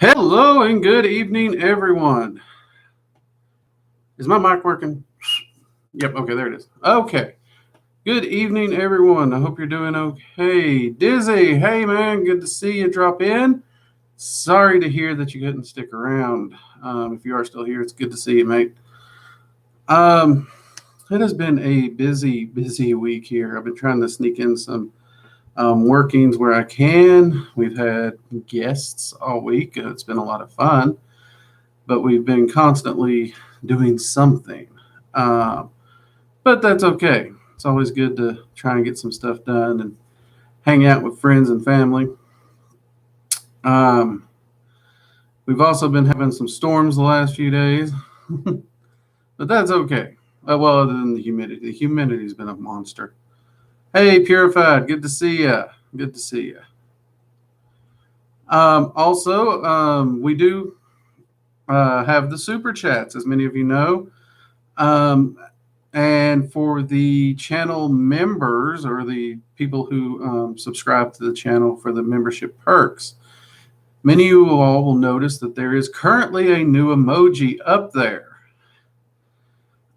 Hello and good evening, everyone. Is my mic working? Yep, okay, there it is. Okay. Good evening, everyone. I hope you're doing okay. Dizzy, hey man, good to see you drop in. Sorry to hear that you couldn't stick around. If you are still here, it's good to see you, mate. Um, it has been a busy week here. I've been trying to sneak in some workings where I can. We've had guests all week. It's been a lot of fun, but we've been constantly doing something. Uh, but that's okay. It's always good to try and get some stuff done and hang out with friends and family. Um, we've also been having some storms the last few days, but that's okay. Well, other than the humidity's been a monster. Hey, Purified, good to see ya. Good to see ya. We do have the super chats, as many of you know. And for the channel members or the people who subscribe to the channel for the membership perks, many of you all will notice that there is currently a new emoji up there.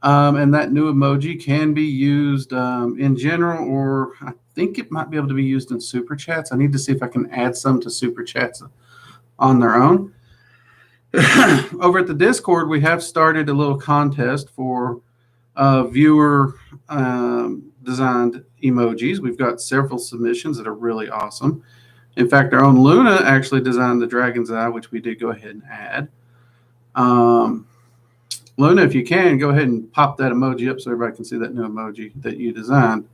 And that new emoji can be used in general, or I think it might be able to be used in super chats. I need to see if I can add some to super chats on their own. Over at the Discord, we have started a little contest for viewer designed emojis. We've got several submissions that are really awesome. In fact, our own Luna actually designed the dragon's eye, which we did go ahead and add. Luna, if you can, go ahead and pop that emoji up so everybody can see that new emoji that you designed.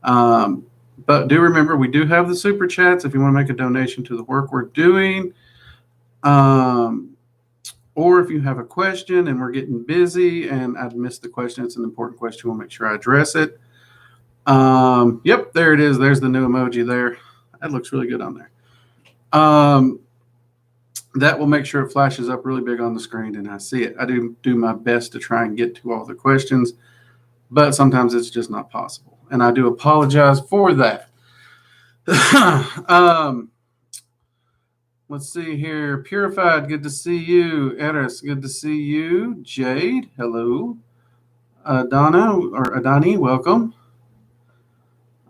But do remember, we do have the super chats if you want to make a donation to the work we're doing. Or if you have a question and we're getting busy and I've missed the question, it's an important question, we'll make sure I address it. Yep, there it is. There's the new emoji there. That looks really good on there. That will make sure it flashes up really big on the screen and I see it. I do my best to try and get to all the questions, but sometimes it's just not possible. And I do apologize for that. Let's see here. Purified, good to see you. Eris, good to see you. Jade, hello. Adani, welcome.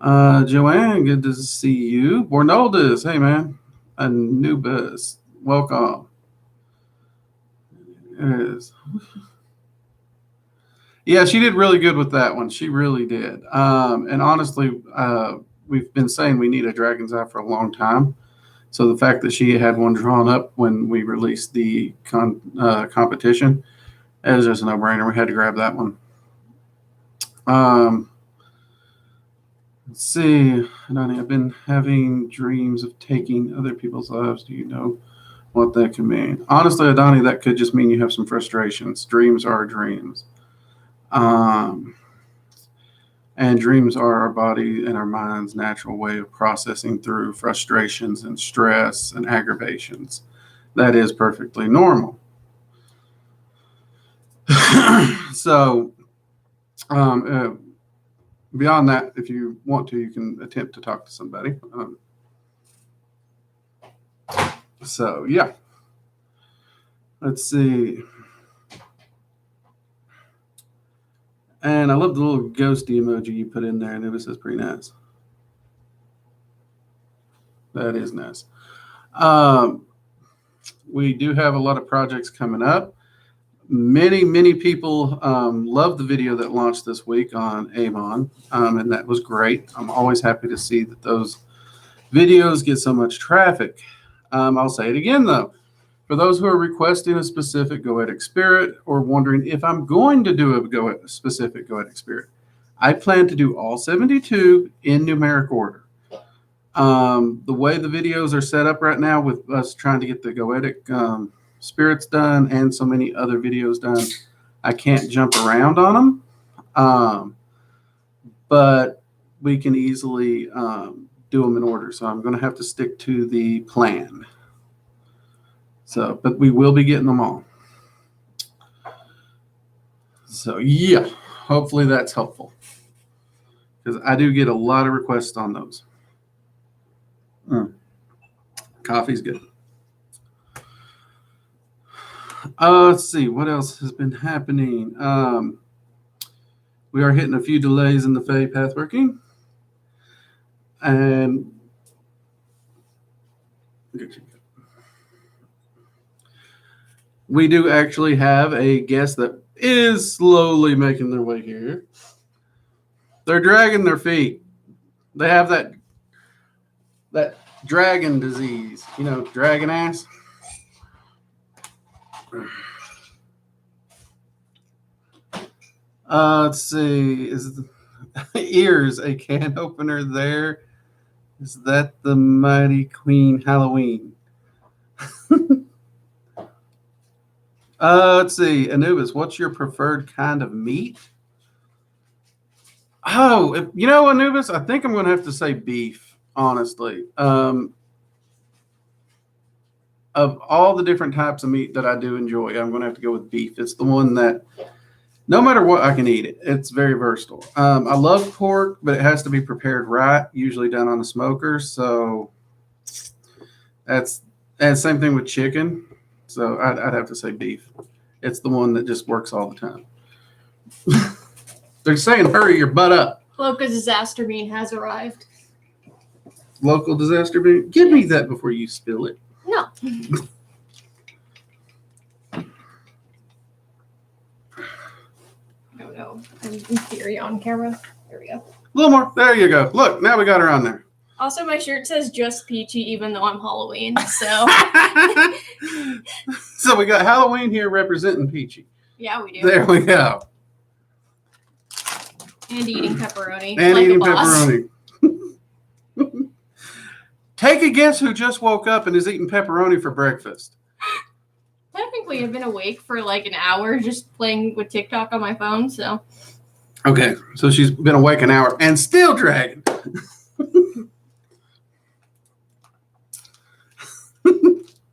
Joanne, good to see you. Bornoldus, hey man. Anubis, welcome. There it is. Yeah, she did really good with that one. She really did. And honestly, we've been saying we need a dragon's eye for a long time. So the fact that she had one drawn up when we released the competition, it was just a no-brainer. We had to grab that one. Let's see. Adani, I've been having dreams of taking other people's lives. Do you know what that can mean? Honestly, Adani, that could just mean you have some frustrations. Dreams are dreams. And dreams are our body and our mind's natural way of processing through frustrations and stress and aggravations. That is perfectly normal. So, beyond that, if you want to, you can attempt to talk to somebody. So, yeah. Let's see. And I love the little ghosty emoji you put in there. And it says pretty nice. That is nice. We do have a lot of projects coming up. Many people love the video that launched this week on Amon, and that was great. I'm always happy to see that those videos get so much traffic. I'll say it again, though. For those who are requesting a specific Goetic spirit or wondering if I'm going to do a specific Goetic spirit, I plan to do all 72 in numeric order. The way the videos are set up right now with us trying to get the Goetic spirits done and so many other videos done, I can't jump around on them. But we can easily do them in order. So I'm going to have to stick to the plan. So, but we will be getting them all. So, yeah, hopefully that's helpful. Because I do get a lot of requests on those. Coffee's good. Let's see what else has been happening. We are hitting a few delays in the Fae path working, and we do actually have a guest that is slowly making their way here. They're dragging their feet. They have that dragon disease, dragon ass. Let's see. Is the ears a can opener there? Is that the Mighty Queen Halloween? Let's see. Anubis, what's your preferred kind of meat? Oh, Anubis, I think I'm going to have to say beef, honestly. Of all the different types of meat that I do enjoy, I'm going to have to go with beef. It's the one that, no matter what, I can eat it. It's very versatile. I love pork, but it has to be prepared right, usually done on a smoker. So and same thing with chicken. So I'd have to say beef. It's the one that just works all the time. They're saying, hurry your butt up. Local disaster bean has arrived. Local disaster bean? Give me that before you spill it. No. No. I'm in theory on camera. There we go. A little more. There you go. Look, now we got her on there. Also, my shirt says just peachy, even though I'm Halloween. So. So we got Halloween here representing peachy. Yeah, we do. There we go. And eating pepperoni. And like eating pepperoni. Take a guess who just woke up and is eating pepperoni for breakfast. Technically, I've been awake for like an hour just playing with TikTok on my phone, so. Okay, so she's been awake an hour and still dragging.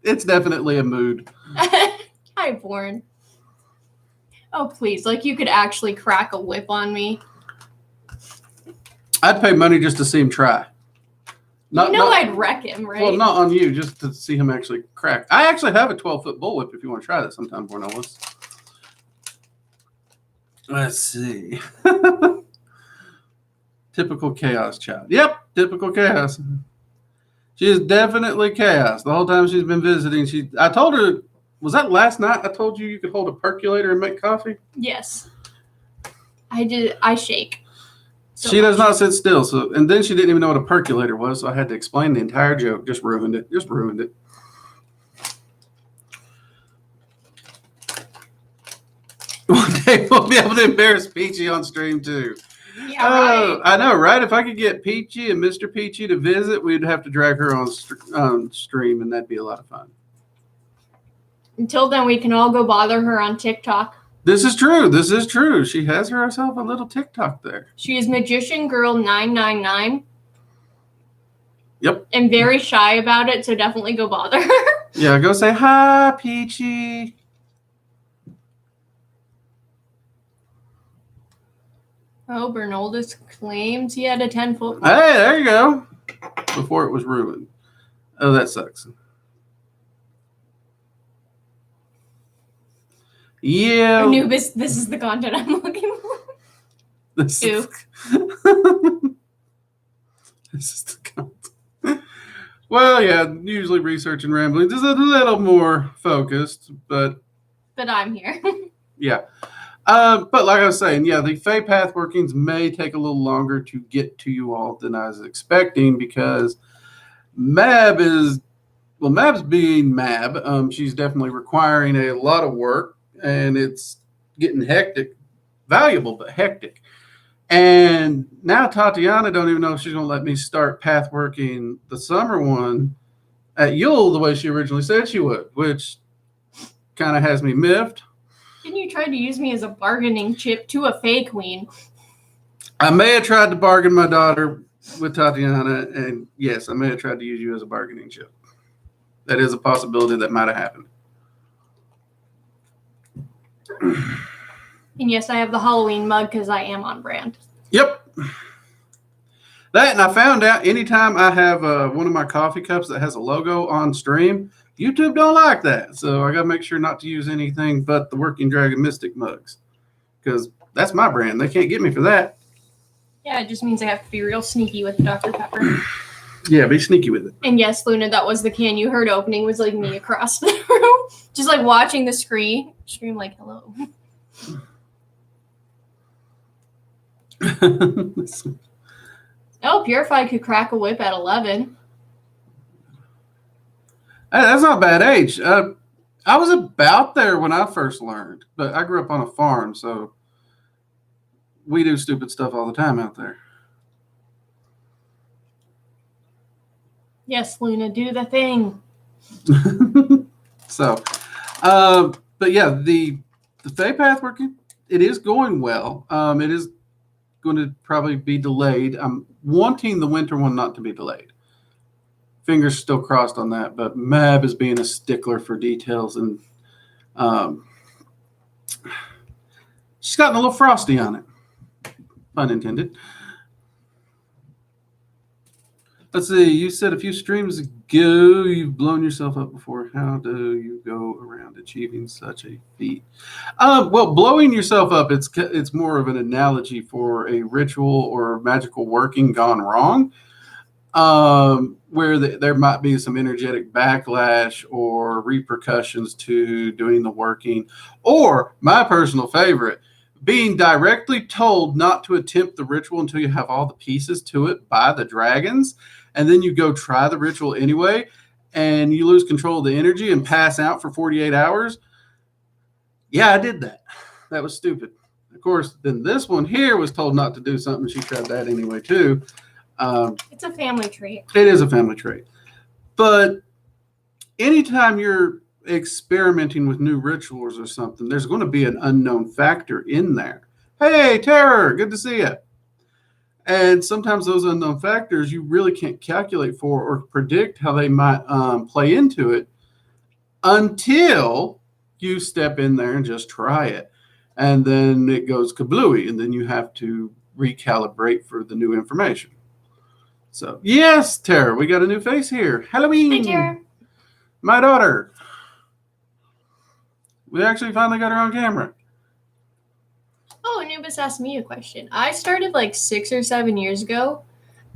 It's definitely a mood. Hi, Born. Oh, please. Like, you could actually crack a whip on me. I'd pay money just to see him try. I'd wreck him, right? Well, not on you, just to see him actually crack. I actually have a 12-foot bullwhip if you want to try that sometime, Bornellis. Let's see. Typical chaos child. Yep, typical chaos. She is definitely chaos. The whole time she's been visiting, I told her, was that last night I told you could hold a percolator and make coffee? Yes. I did. I shake. She does not sit still. And then she didn't even know what a percolator was, so I had to explain the entire joke. Just ruined it. One day we'll be able to embarrass Peachy on stream too. Yeah, right. I know, right? If I could get Peachy and Mr. Peachy to visit, we'd have to drag her on stream, and that'd be a lot of fun. Until then, we can all go bother her on TikTok. This is true. She has herself a little TikTok there. She is Magician Girl 999. Yep. And very shy about it, so definitely go bother her. Yeah, go say hi, Peachy. Oh, Bernoldus claims he had a 10-foot. Hey, there you go. Before it was ruined. Oh, that sucks. Yeah. Anubis, this is the content I'm looking for. This Ew. This is the content. Well, yeah, usually research and rambling is a little more focused, but I'm here. Yeah. But like I was saying, yeah, the Fae path workings may take a little longer to get to you all than I was expecting because Mab's being Mab. She's definitely requiring a lot of work and it's getting hectic, valuable, but hectic. And now Tatiana don't even know if she's going to let me start path working the summer one at Yule the way she originally said she would, which kind of has me miffed. Didn't you try to use me as a bargaining chip to a Fae queen? I may have tried to bargain my daughter with Tatiana, and yes, I may have tried to use you as a bargaining chip. That is a possibility that might have happened. And yes, I have the Halloween mug because I am on brand. Yep. That, and I found out anytime I have one of my coffee cups that has a logo on stream, YouTube don't like that. So I got to make sure not to use anything but the Working Dragon Mystic mugs, because that's my brand. They can't get me for that. Yeah, it just means I have to be real sneaky with the Dr. Pepper. Yeah, be sneaky with it. And yes, Luna, that was the can you heard opening was like me across the room. Just like watching the screen like, hello. Oh, Purified could crack a whip at 11. That's not a bad age. I was about there when I first learned, but I grew up on a farm, so we do stupid stuff all the time out there. Yes, Luna, do the thing. So, but yeah, the Fae Path working, it is going well. It is going to probably be delayed. I'm wanting the winter one not to be delayed. Fingers still crossed on that, but Mab is being a stickler for details, and she's gotten a little frosty on it. Pun intended. Let's see. You said a few streams ago you've blown yourself up before. How do you go around achieving such a feat? Well, blowing yourself up, it's more of an analogy for a ritual or magical working gone wrong, where there might be some energetic backlash or repercussions to doing the working, or my personal favorite, being directly told not to attempt the ritual until you have all the pieces to it by the dragons, and then you go try the ritual anyway, and you lose control of the energy and pass out for 48 hours. Yeah, I did that. That was stupid. Of course, then this one here was told not to do something. She tried that anyway, too. It's a family trait. It is a family trait. But anytime you're experimenting with new rituals or something, there's going to be an unknown factor in there. Hey, Terror, good to see you. And sometimes those unknown factors you really can't calculate for or predict how they might play into it until you step in there and just try it. And then it goes kablooey, and then you have to recalibrate for the new information. So, yes, Tara, we got a new face here. Halloween. Hey, Tara. My daughter. We actually finally got her on camera. Oh, Anubis asked me a question. I started like 6 or 7 years ago.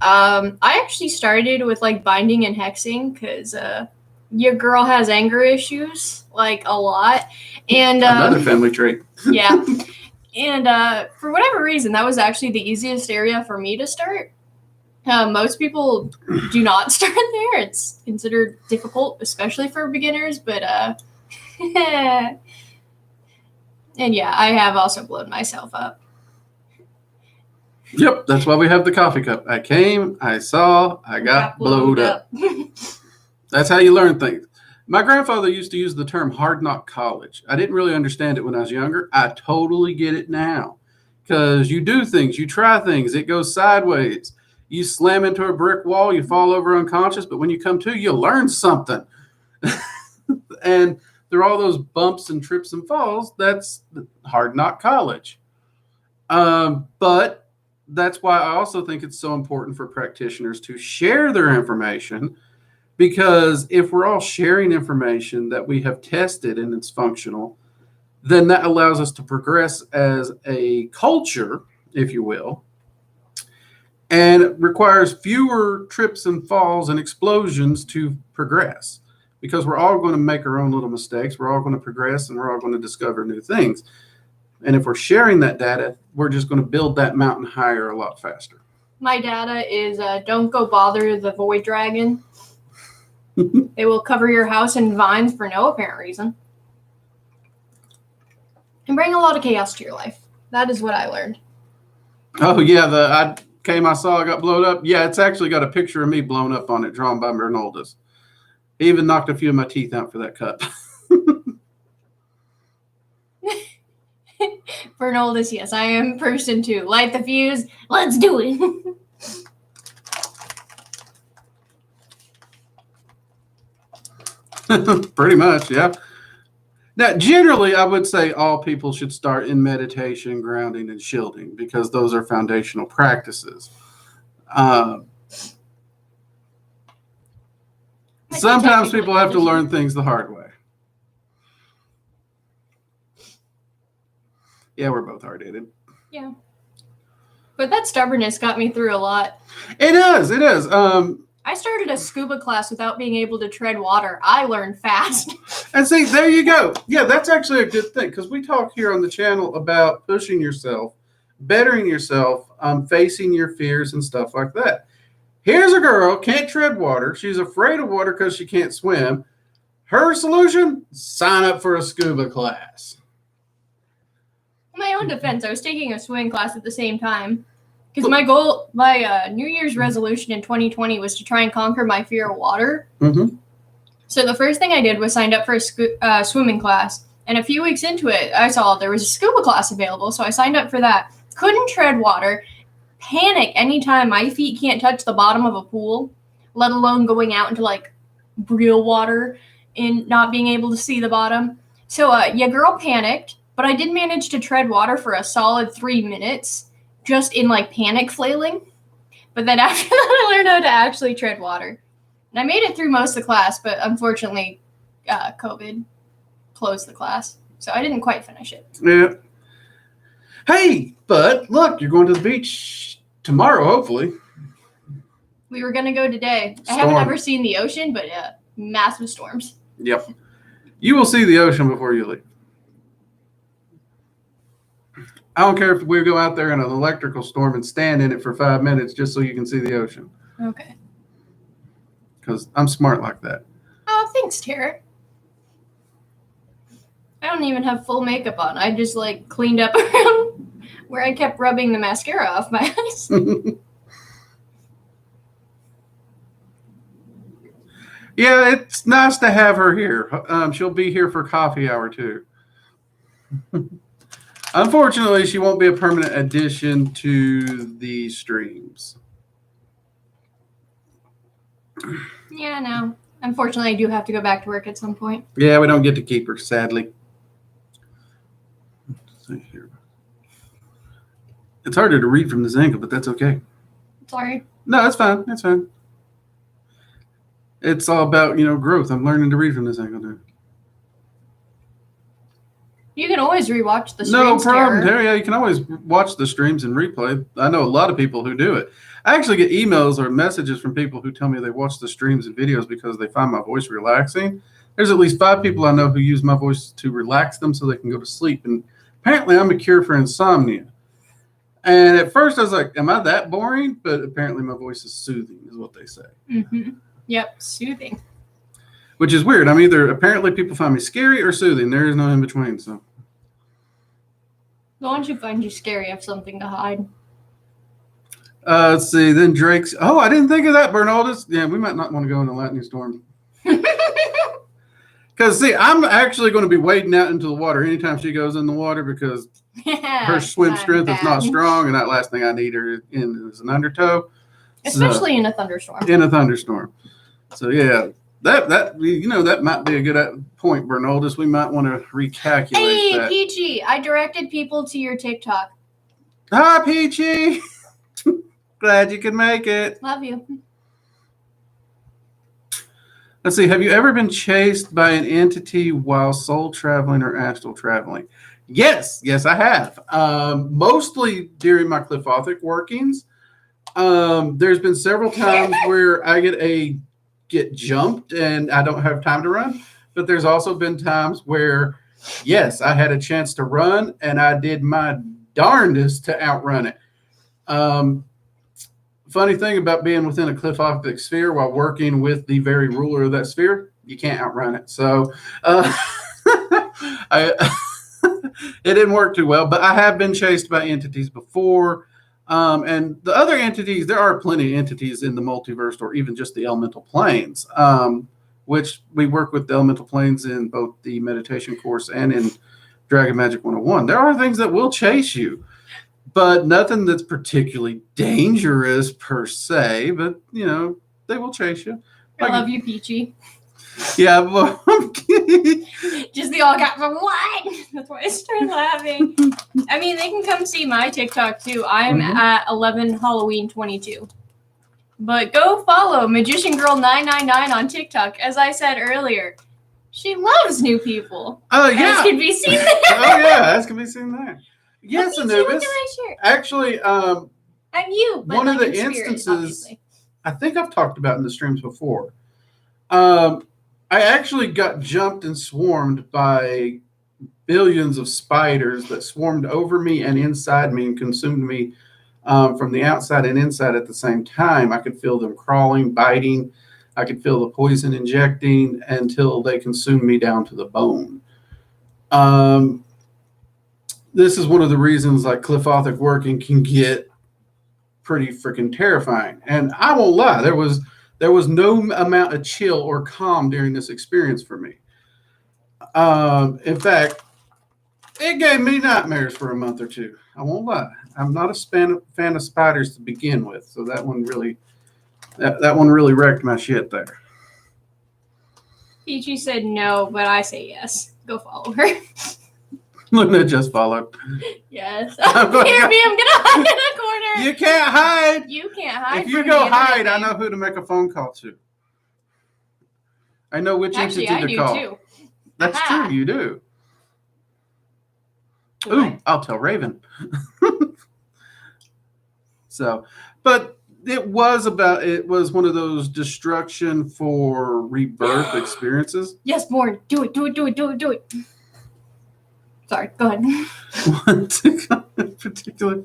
I actually started with like binding and hexing because your girl has anger issues, like a lot. And another family trait. Yeah. And for whatever reason, that was actually the easiest area for me to start. Most people do not start there. It's considered difficult, especially for beginners, but and yeah, I have also blown myself up. Yep, that's why we have the coffee cup. I came, I saw, I got blowed up. That's how you learn things. My grandfather used to use the term hard knock college. I didn't really understand it when I was younger. I totally get it now. Because you do things, you try things, it goes sideways. You slam into a brick wall, you fall over unconscious, but when you come to, you learn something. And through all those bumps and trips and falls, that's hard knock college. But that's why I also think it's so important for practitioners to share their information, because if we're all sharing information that we have tested and it's functional, then that allows us to progress as a culture, if you will, and it requires fewer trips and falls and explosions to progress, because we're all going to make our own little mistakes. We're all going to progress, and we're all going to discover new things. And if we're sharing that data, we're just going to build that mountain higher a lot faster. My data is don't go bother the void dragon. They will cover your house in vines for no apparent reason. And bring a lot of chaos to your life. That is what I learned. Oh, yeah. I saw, I got blown up. Yeah, it's actually got a picture of me blown up on it, drawn by Bernaldus. He even knocked a few of my teeth out for that cup. Bernaldus, yes, I am person too. Light the fuse. Let's do it. Pretty much, yeah. Now, generally, I would say all people should start in meditation, grounding, and shielding, because those are foundational practices. Sometimes people have to learn things the hard way. Yeah, we're both hard-headed. Yeah. But that stubbornness got me through a lot. It is. I started a scuba class without being able to tread water. I learned fast. And see, there you go. Yeah, that's actually a good thing because we talk here on the channel about pushing yourself, bettering yourself, facing your fears and stuff like that. Here's a girl, can't tread water. She's afraid of water because she can't swim. Her solution, sign up for a scuba class. In my own defense, I was taking a swimming class at the same time. Because my New Year's resolution in 2020 was to try and conquer my fear of water. Mm-hmm. So the first thing I did was signed up for a swimming class. And a few weeks into it, I saw there was a scuba class available. So I signed up for that. Couldn't tread water. Panic anytime my feet can't touch the bottom of a pool, let alone going out into like real water and not being able to see the bottom. So girl panicked, but I did manage to tread water for a solid 3 minutes, just in like panic flailing. But then after that, I learned how to actually tread water. And I made it through most of the class, but unfortunately, COVID closed the class. So I didn't quite finish it. Yeah. Hey, but look, you're going to the beach tomorrow, hopefully. We were going to go today. Storm. I haven't ever seen the ocean, but massive storms. Yep. You will see the ocean before you leave. I don't care if we go out there in an electrical storm and stand in it for 5 minutes just so you can see the ocean. Okay. Because I'm smart like that. Oh, thanks, Tara. I don't even have full makeup on. I just like cleaned up around where I kept rubbing the mascara off my eyes. Yeah, it's nice to have her here. She'll be here for coffee hour too. Unfortunately, she won't be a permanent addition to the streams. Yeah, no. Unfortunately, I do have to go back to work at some point. Yeah, we don't get to keep her, sadly. Let's see here. It's harder to read from this angle, but that's okay. Sorry. No, that's fine. That's fine. It's all about, growth. I'm learning to read from this angle, dude. You can always rewatch the streams. No problem, Terry. Yeah, you can always watch the streams and replay. I know a lot of people who do it. I actually get emails or messages from people who tell me they watch the streams and videos because they find my voice relaxing. There's at least 5 people I know who use my voice to relax them so they can go to sleep. And apparently I'm a cure for insomnia. And at first I was like, am I that boring? But apparently my voice is soothing is what they say. Mm-hmm. Yep, soothing. Which is weird. I'm either, apparently people find me scary or soothing. There is no in between. So Why don't you find you scary? Have something to hide. Let's see. Then Drake's. Oh, I didn't think of that, Bernaldus. Yeah, we might not want to go in a lightning storm. Because, see, I'm actually going to be wading out into the water anytime she goes in the water because her swim strength is not strong, and that last thing I need her in is an undertow. Especially in a thunderstorm. In a thunderstorm. So, yeah, that might be a good point, Bernaldus. We might want to recalculate Hey, that. Peachy, I directed people to your TikTok. Hi, Peachy. Glad you could make it. Love you. Let's see. Have you ever been chased by an entity while soul traveling or astral traveling? Yes, I have. Mostly during my Cliffothic workings. There's been several times where I get jumped and I don't have time to run. But there's also been times where, yes, I had a chance to run and I did my darndest to outrun it. Funny thing about being within a Cliffothic sphere while working with the very ruler of that sphere, you can't outrun it. So it didn't work too well, but I have been chased by entities before. And the other entities, there are plenty of entities in the multiverse or even just the elemental planes, which we work with the elemental planes in both the meditation course and in Dragon Magic 101. There are things that will chase you. But nothing that's particularly dangerous per se. But, they will chase you. I love you, Peachy. Yeah. Well, just the all got for what? That's why I started laughing. I mean, they can come see my TikTok too. I'm at 11 Halloween 22. But go follow Magician Girl 999 on TikTok. As I said earlier, she loves new people. Oh yeah, as can be seen there. Oh yeah, as can be seen there. Yes, Anubis. Shirt. Actually, I'm you. But one like of the in spirit, instances obviously. I think I've talked about in the streams before. I actually got jumped and swarmed by billions of spiders that swarmed over me and inside me and consumed me from the outside and inside at the same time. I could feel them crawling, biting. I could feel the poison injecting until they consumed me down to the bone. This is one of the reasons like Cliffothic working can get pretty freaking terrifying. And I won't lie, there was no amount of chill or calm during this experience for me. In fact, it gave me nightmares for a month or two. I won't lie. I'm not a fan of spiders to begin with, so that one really wrecked my shit there. Peachy said no, but I say yes. Go follow her. Luna just followed. Yes. I'm gonna hide in a corner. You can't hide. You can't hide. If you go hide, I know who to make a phone call to. I know which entity to call. Too. That's true. You do. Ooh, I'll tell Raven. So, but it was one of those destruction for rebirth experiences. Yes, Born. Do it. Sorry, go ahead. What in particular?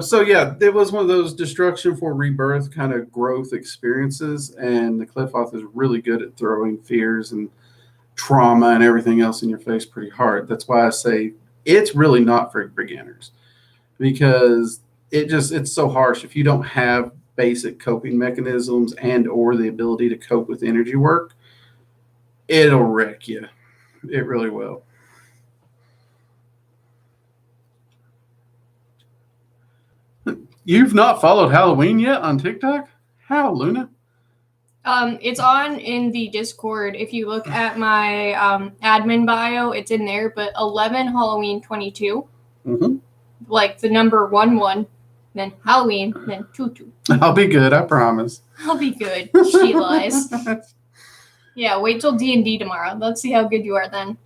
So yeah, it was one of those destruction for rebirth kind of growth experiences, and the Cliff-Off is really good at throwing fears and trauma and everything else in your face pretty hard. That's why I say it's really not for beginners, because it's so harsh if you don't have basic coping mechanisms and or the ability to cope with energy work. It'll wreck you. It really will. You've not followed Halloween yet on TikTok? How, Luna? It's on in the Discord. If you look at my admin bio, it's in there. But 11 Halloween 22, like the number 11, then Halloween, then 22. I'll be good. I promise. I'll be good. She lies. Yeah, wait till D&D tomorrow. Let's see how good you are then.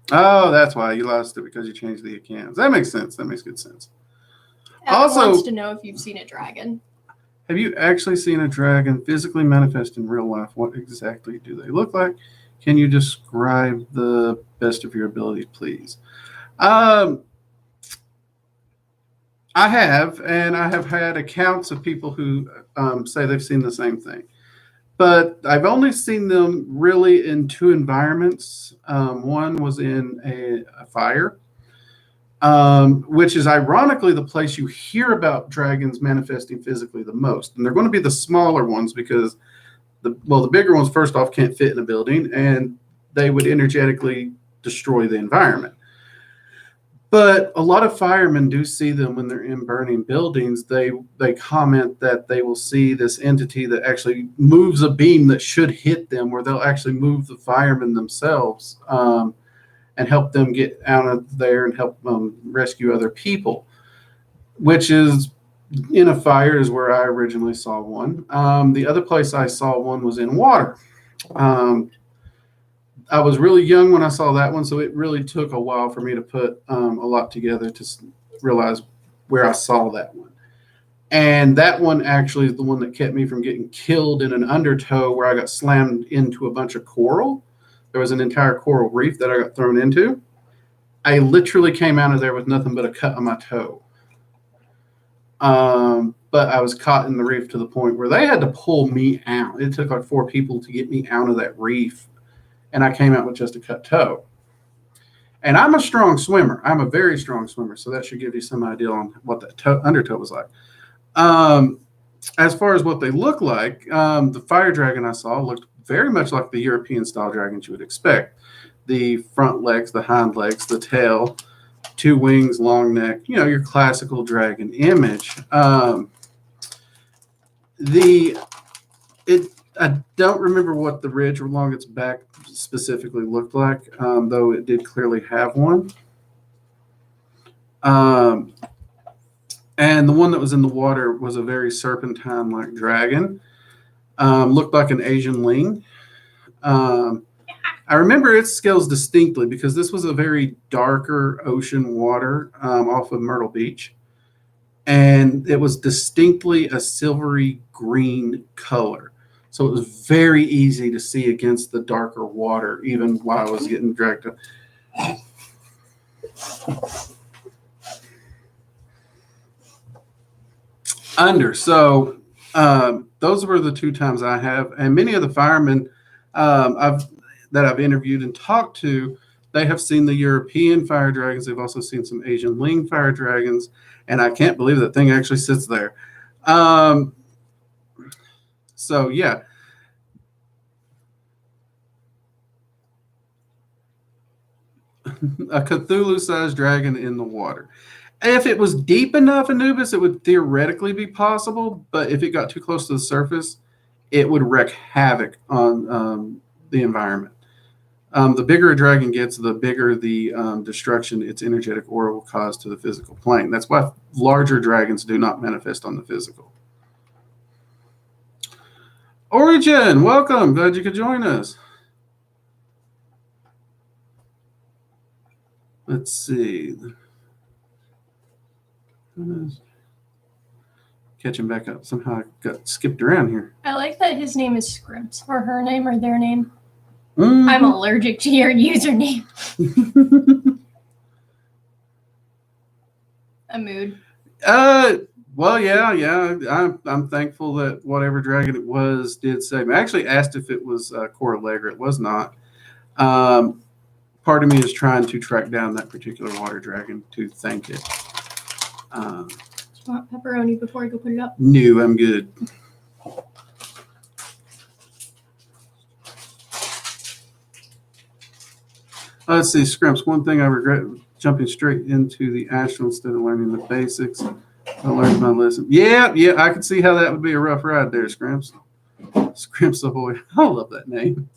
Oh, that's why you lost it, because you changed the accounts. That makes sense. That makes good sense. Evan also wants to know if you've seen a dragon. Have you actually seen a dragon physically manifest in real life? What exactly do they look like? Can you describe the best of your ability, please? I have, and I have had accounts of people who say they've seen the same thing. But I've only seen them really in two environments. One was in a fire, which is ironically the place you hear about dragons manifesting physically the most. And they're going to be the smaller ones because, the bigger ones, first off, can't fit in a building, and they would energetically destroy the environment. But a lot of firemen do see them when they're in burning buildings. They comment that they will see this entity that actually moves a beam that should hit them, where they'll actually move the firemen themselves and help them get out of there and help rescue other people, which is in a fire is where I originally saw one. The other place I saw one was in water. I was really young when I saw that one, so it really took a while for me to put a lot together to realize where I saw that one. And that one actually is the one that kept me from getting killed in an undertow where I got slammed into a bunch of coral. There was an entire coral reef that I got thrown into. I literally came out of there with nothing but a cut on my toe. But I was caught in the reef to the point where they had to pull me out. It took like 4 people to get me out of that reef. And I came out with just a cut toe. And I'm a strong swimmer. I'm a very strong swimmer. So that should give you some idea on what that undertow was like. As far as what they look like, the fire dragon I saw looked very much like the European style dragons you would expect. The front legs, the hind legs, the tail, 2 wings, long neck, your classical dragon image. I don't remember what the ridge along its back specifically looked like, though it did clearly have one. And the one that was in the water was a very serpentine-like dragon. Looked like an Asian ling. I remember its scales distinctly because this was a very darker ocean water off of Myrtle Beach. And it was distinctly a silvery green color. So it was very easy to see against the darker water, even while I was getting dragged up. Under. So those were the 2 times I have. And many of the firemen that I've interviewed and talked to, they have seen the European fire dragons. They've also seen some Asian ling fire dragons. And I can't believe that thing actually sits there. So, yeah. A Cthulhu-sized dragon in the water. If it was deep enough, Anubis, it would theoretically be possible. But if it got too close to the surface, it would wreak havoc on the environment. The bigger a dragon gets, the bigger the destruction its energetic aura will cause to the physical plane. That's why larger dragons do not manifest on the physical. Origin, welcome. Glad you could join us. Let's see. Catching back up. Somehow I got skipped around here. I like that his name is Scrimps, or her name, or their name. Mm-hmm. I'm allergic to your username. A mood. Well, yeah. I'm thankful that whatever dragon it was did save me. I actually asked if it was Cora Allegra. It was not. Part of me is trying to track down that particular water dragon to thank it. Do you want pepperoni before I go put it up? No, I'm good. Let's see, Scrimps. One thing I regret jumping straight into the Astral instead of learning the basics. I learned my lesson. Yeah, I could see how that would be a rough ride there, Scrimps. Scrimps Ahoy. I love that name.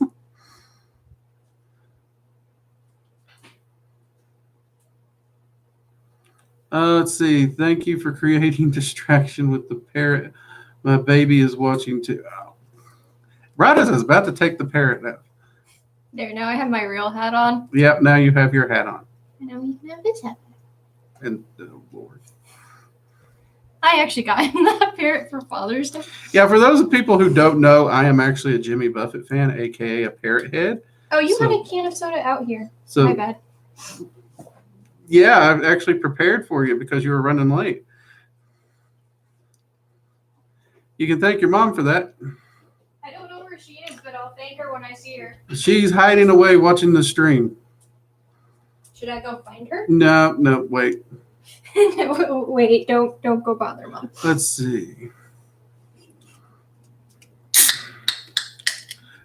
Let's see. Thank you for creating distraction with the parrot. My baby is watching too. Oh. Right as I was about to take the parrot out. There, now I have my real hat on. Yep, now you have your hat on. And now you can have this hat. And oh Lord. I actually got him that parrot for Father's Day. Yeah, for those people who don't know, I am actually a Jimmy Buffett fan, aka a parrot head. Oh, you had a can of soda out here. So my bad. Yeah, I've actually prepared for you because you were running late. You can thank your mom for that. I don't know where she is, but I'll thank her when I see her. She's hiding away watching the stream. Should I go find her? No, wait. Wait, don't go bother Mom. Let's see.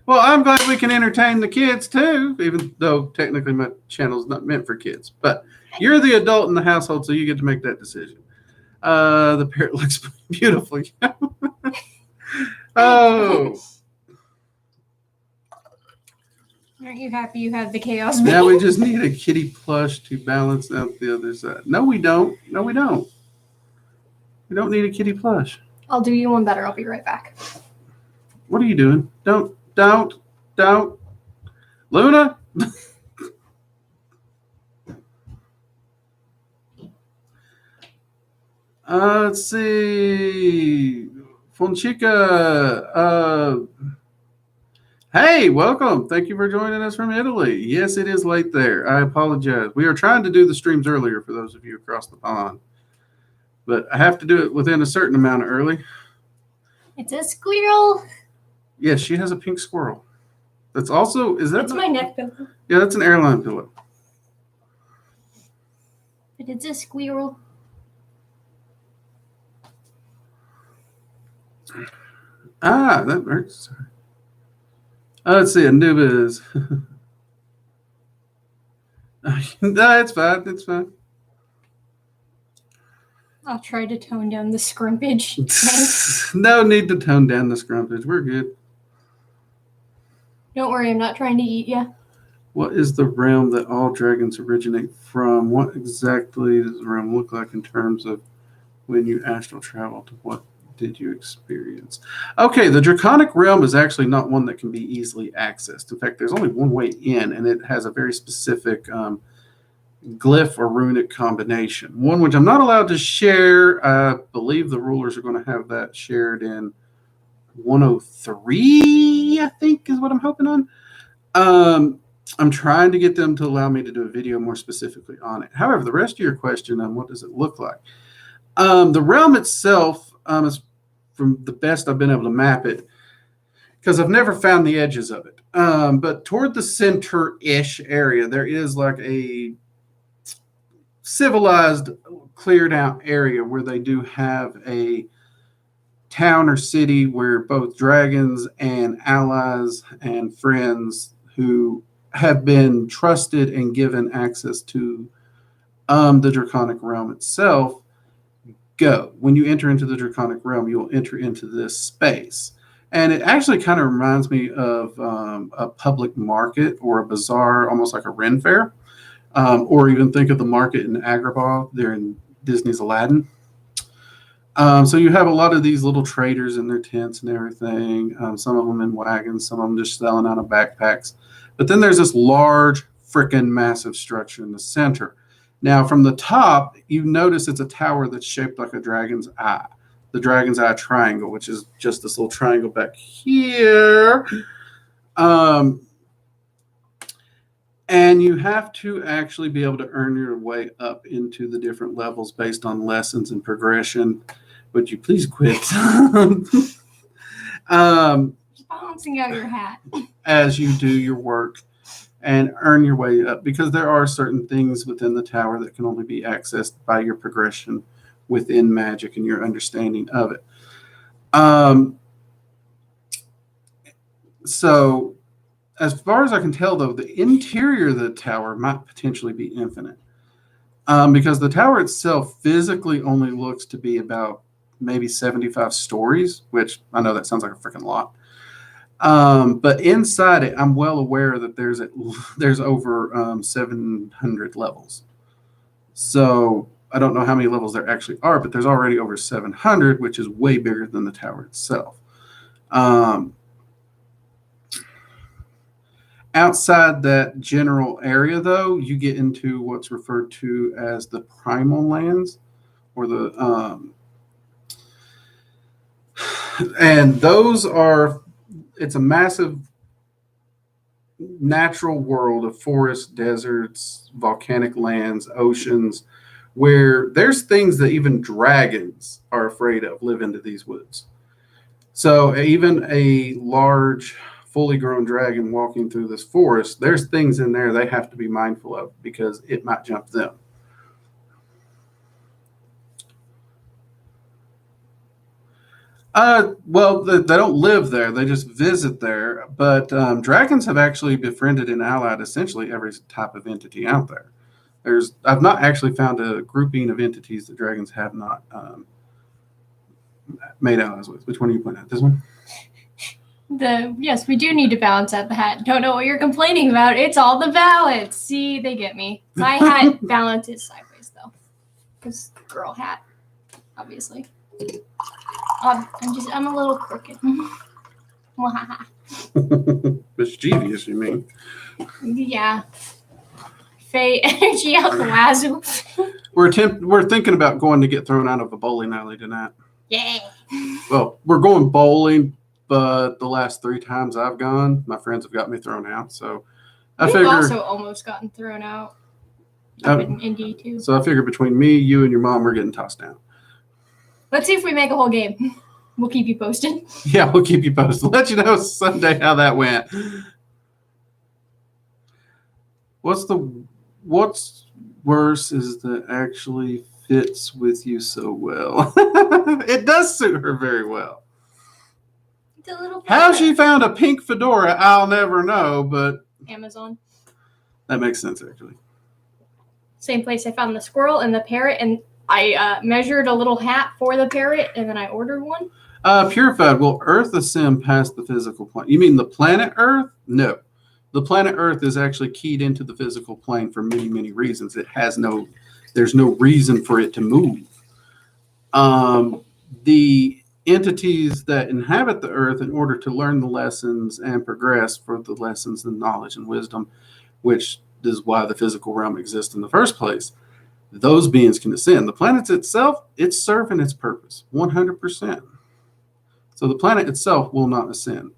Well, I'm glad we can entertain the kids too, even though technically my channel's not meant for kids. But you're the adult in the household, so you get to make that decision. The parrot looks beautiful. Oh. Aren't you happy you have the chaos? Now we just need a kitty plush to balance out the other side. No, we don't. We don't need a kitty plush. I'll do you one better. I'll be right back. What are you doing? Don't. Luna? Let's see. Fonchica. Hey, welcome. Thank you for joining us from Italy. Yes, it is late there. I apologize. We are trying to do the streams earlier for those of you across the pond. But I have to do it within a certain amount of early. It's a squirrel. Yes, she has a pink squirrel. That's also, is that? That's my neck pillow. Yeah, that's an airline pillow. But it's a squirrel. That hurts. Let's see, Anubis. No, it's fine. It's fine. I'll try to tone down the scrumpage. No need to tone down the scrumpage. We're good. Don't worry, I'm not trying to eat you. What is the realm that all dragons originate from? What exactly does the realm look like in terms of when you astral traveled? What did you experience? Okay, the Draconic realm is actually not one that can be easily accessed. In fact, there's only one way in, and it has a very specific glyph or runic combination. One which I'm not allowed to share. I believe the rulers are going to have that shared in 103, I think is what I'm hoping on. I'm trying to get them to allow me to do a video more specifically on it. However, the rest of your question on what does it look like? The realm itself is, from the best I've been able to map it, because I've never found the edges of it. But toward the center-ish area, there is like a civilized, cleared out area where they do have a town or city where both dragons and allies and friends who have been trusted and given access to the Draconic realm itself go. When you enter into the Draconic realm, you will enter into this space. And it actually kind of reminds me of a public market or a bazaar, almost like a Ren fair. Or even think of the market in Agrabah there in Disney's Aladdin. So you have a lot of these little traders in their tents and everything. Some of them in wagons, some of them just selling out of backpacks. But then there's this large, frickin' massive structure in the center. Now, from the top, you notice it's a tower that's shaped like a dragon's eye. The dragon's eye triangle, which is just this little triangle back here. And you have to actually be able to earn your way up into the different levels based on lessons and progression. Would you please quit? Just balancing out your hat. As you do your work and earn your way up, because there are certain things within the tower that can only be accessed by your progression within Magick and your understanding of it. So as far as I can tell, though, the interior of the tower might potentially be infinite, because the tower itself physically only looks to be about maybe 75 stories, which I know that sounds like a freaking lot. But inside it, I'm well aware that there's over 700 levels. So I don't know how many levels there actually are, but there's already over 700, which is way bigger than the tower itself. Outside that general area, though, you get into what's referred to as the Primal Lands, or and those are, it's a massive natural world of forests, deserts, volcanic lands, oceans, where there's things that even dragons are afraid of live into these woods. So even a large, fully grown dragon walking through this forest, there's things in there they have to be mindful of because it might jump them. Well, they don't live there; they just visit there. But dragons have actually befriended and allied essentially every type of entity out there. I've not actually found a grouping of entities that dragons have not made allies with. Which one are you pointing at? This one? Yes, we do need to balance out the hat. Don't know what you're complaining about. It's all the balance. See, they get me. My hat balance is sideways though, because girl hat, obviously. I'm a little crooked. Mischievous, you mean? Yeah. Faye energy out the wazoo. We're thinking about going to get thrown out of a bowling alley tonight. Yeah. Well, we're going bowling, but the last 3 times I've gone, my friends have got me thrown out. So I We've figure also almost gotten thrown out. In Indy too. So I figure between me, you, and your mom, we're getting tossed down. Let's see if we make a whole game. We'll keep you posted. Yeah, we'll keep you posted. Let you know Sunday how that went. What's worse is that actually fits with you so well. It does suit her very well. It's a little. How she found a pink fedora, I'll never know, but Amazon. That makes sense, actually. Same place I found the squirrel and the parrot, and I measured a little hat for the parrot, and then I ordered one. Purified. Will Earth ascend past the physical plane? You mean the planet Earth? No. The planet Earth is actually keyed into the physical plane for many, many reasons. There's no reason for it to move. The entities that inhabit the Earth, in order to learn the lessons and progress for the lessons and knowledge and wisdom, which is why the physical realm exists in the first place, those beings can ascend. The planet itself, it's serving its purpose 100%. So the planet itself will not ascend.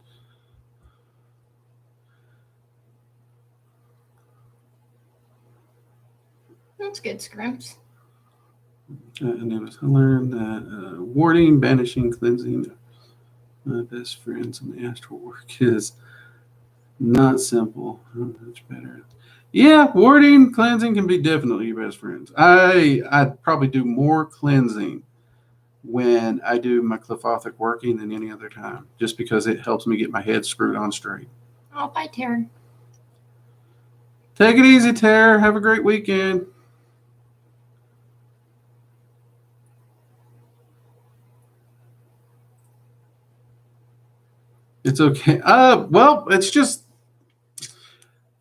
That's good, Scrimps. And I learned that warding, banishing, cleansing my best friends in the astral work is not simple. Much better. Yeah, warding, cleansing can be definitely your best friends. I'd probably do more cleansing when I do my Clefothic working than any other time, just because it helps me get my head screwed on straight. Oh, bye, Tara. Take it easy, Tara. Have a great weekend. It's okay. Well, it's just,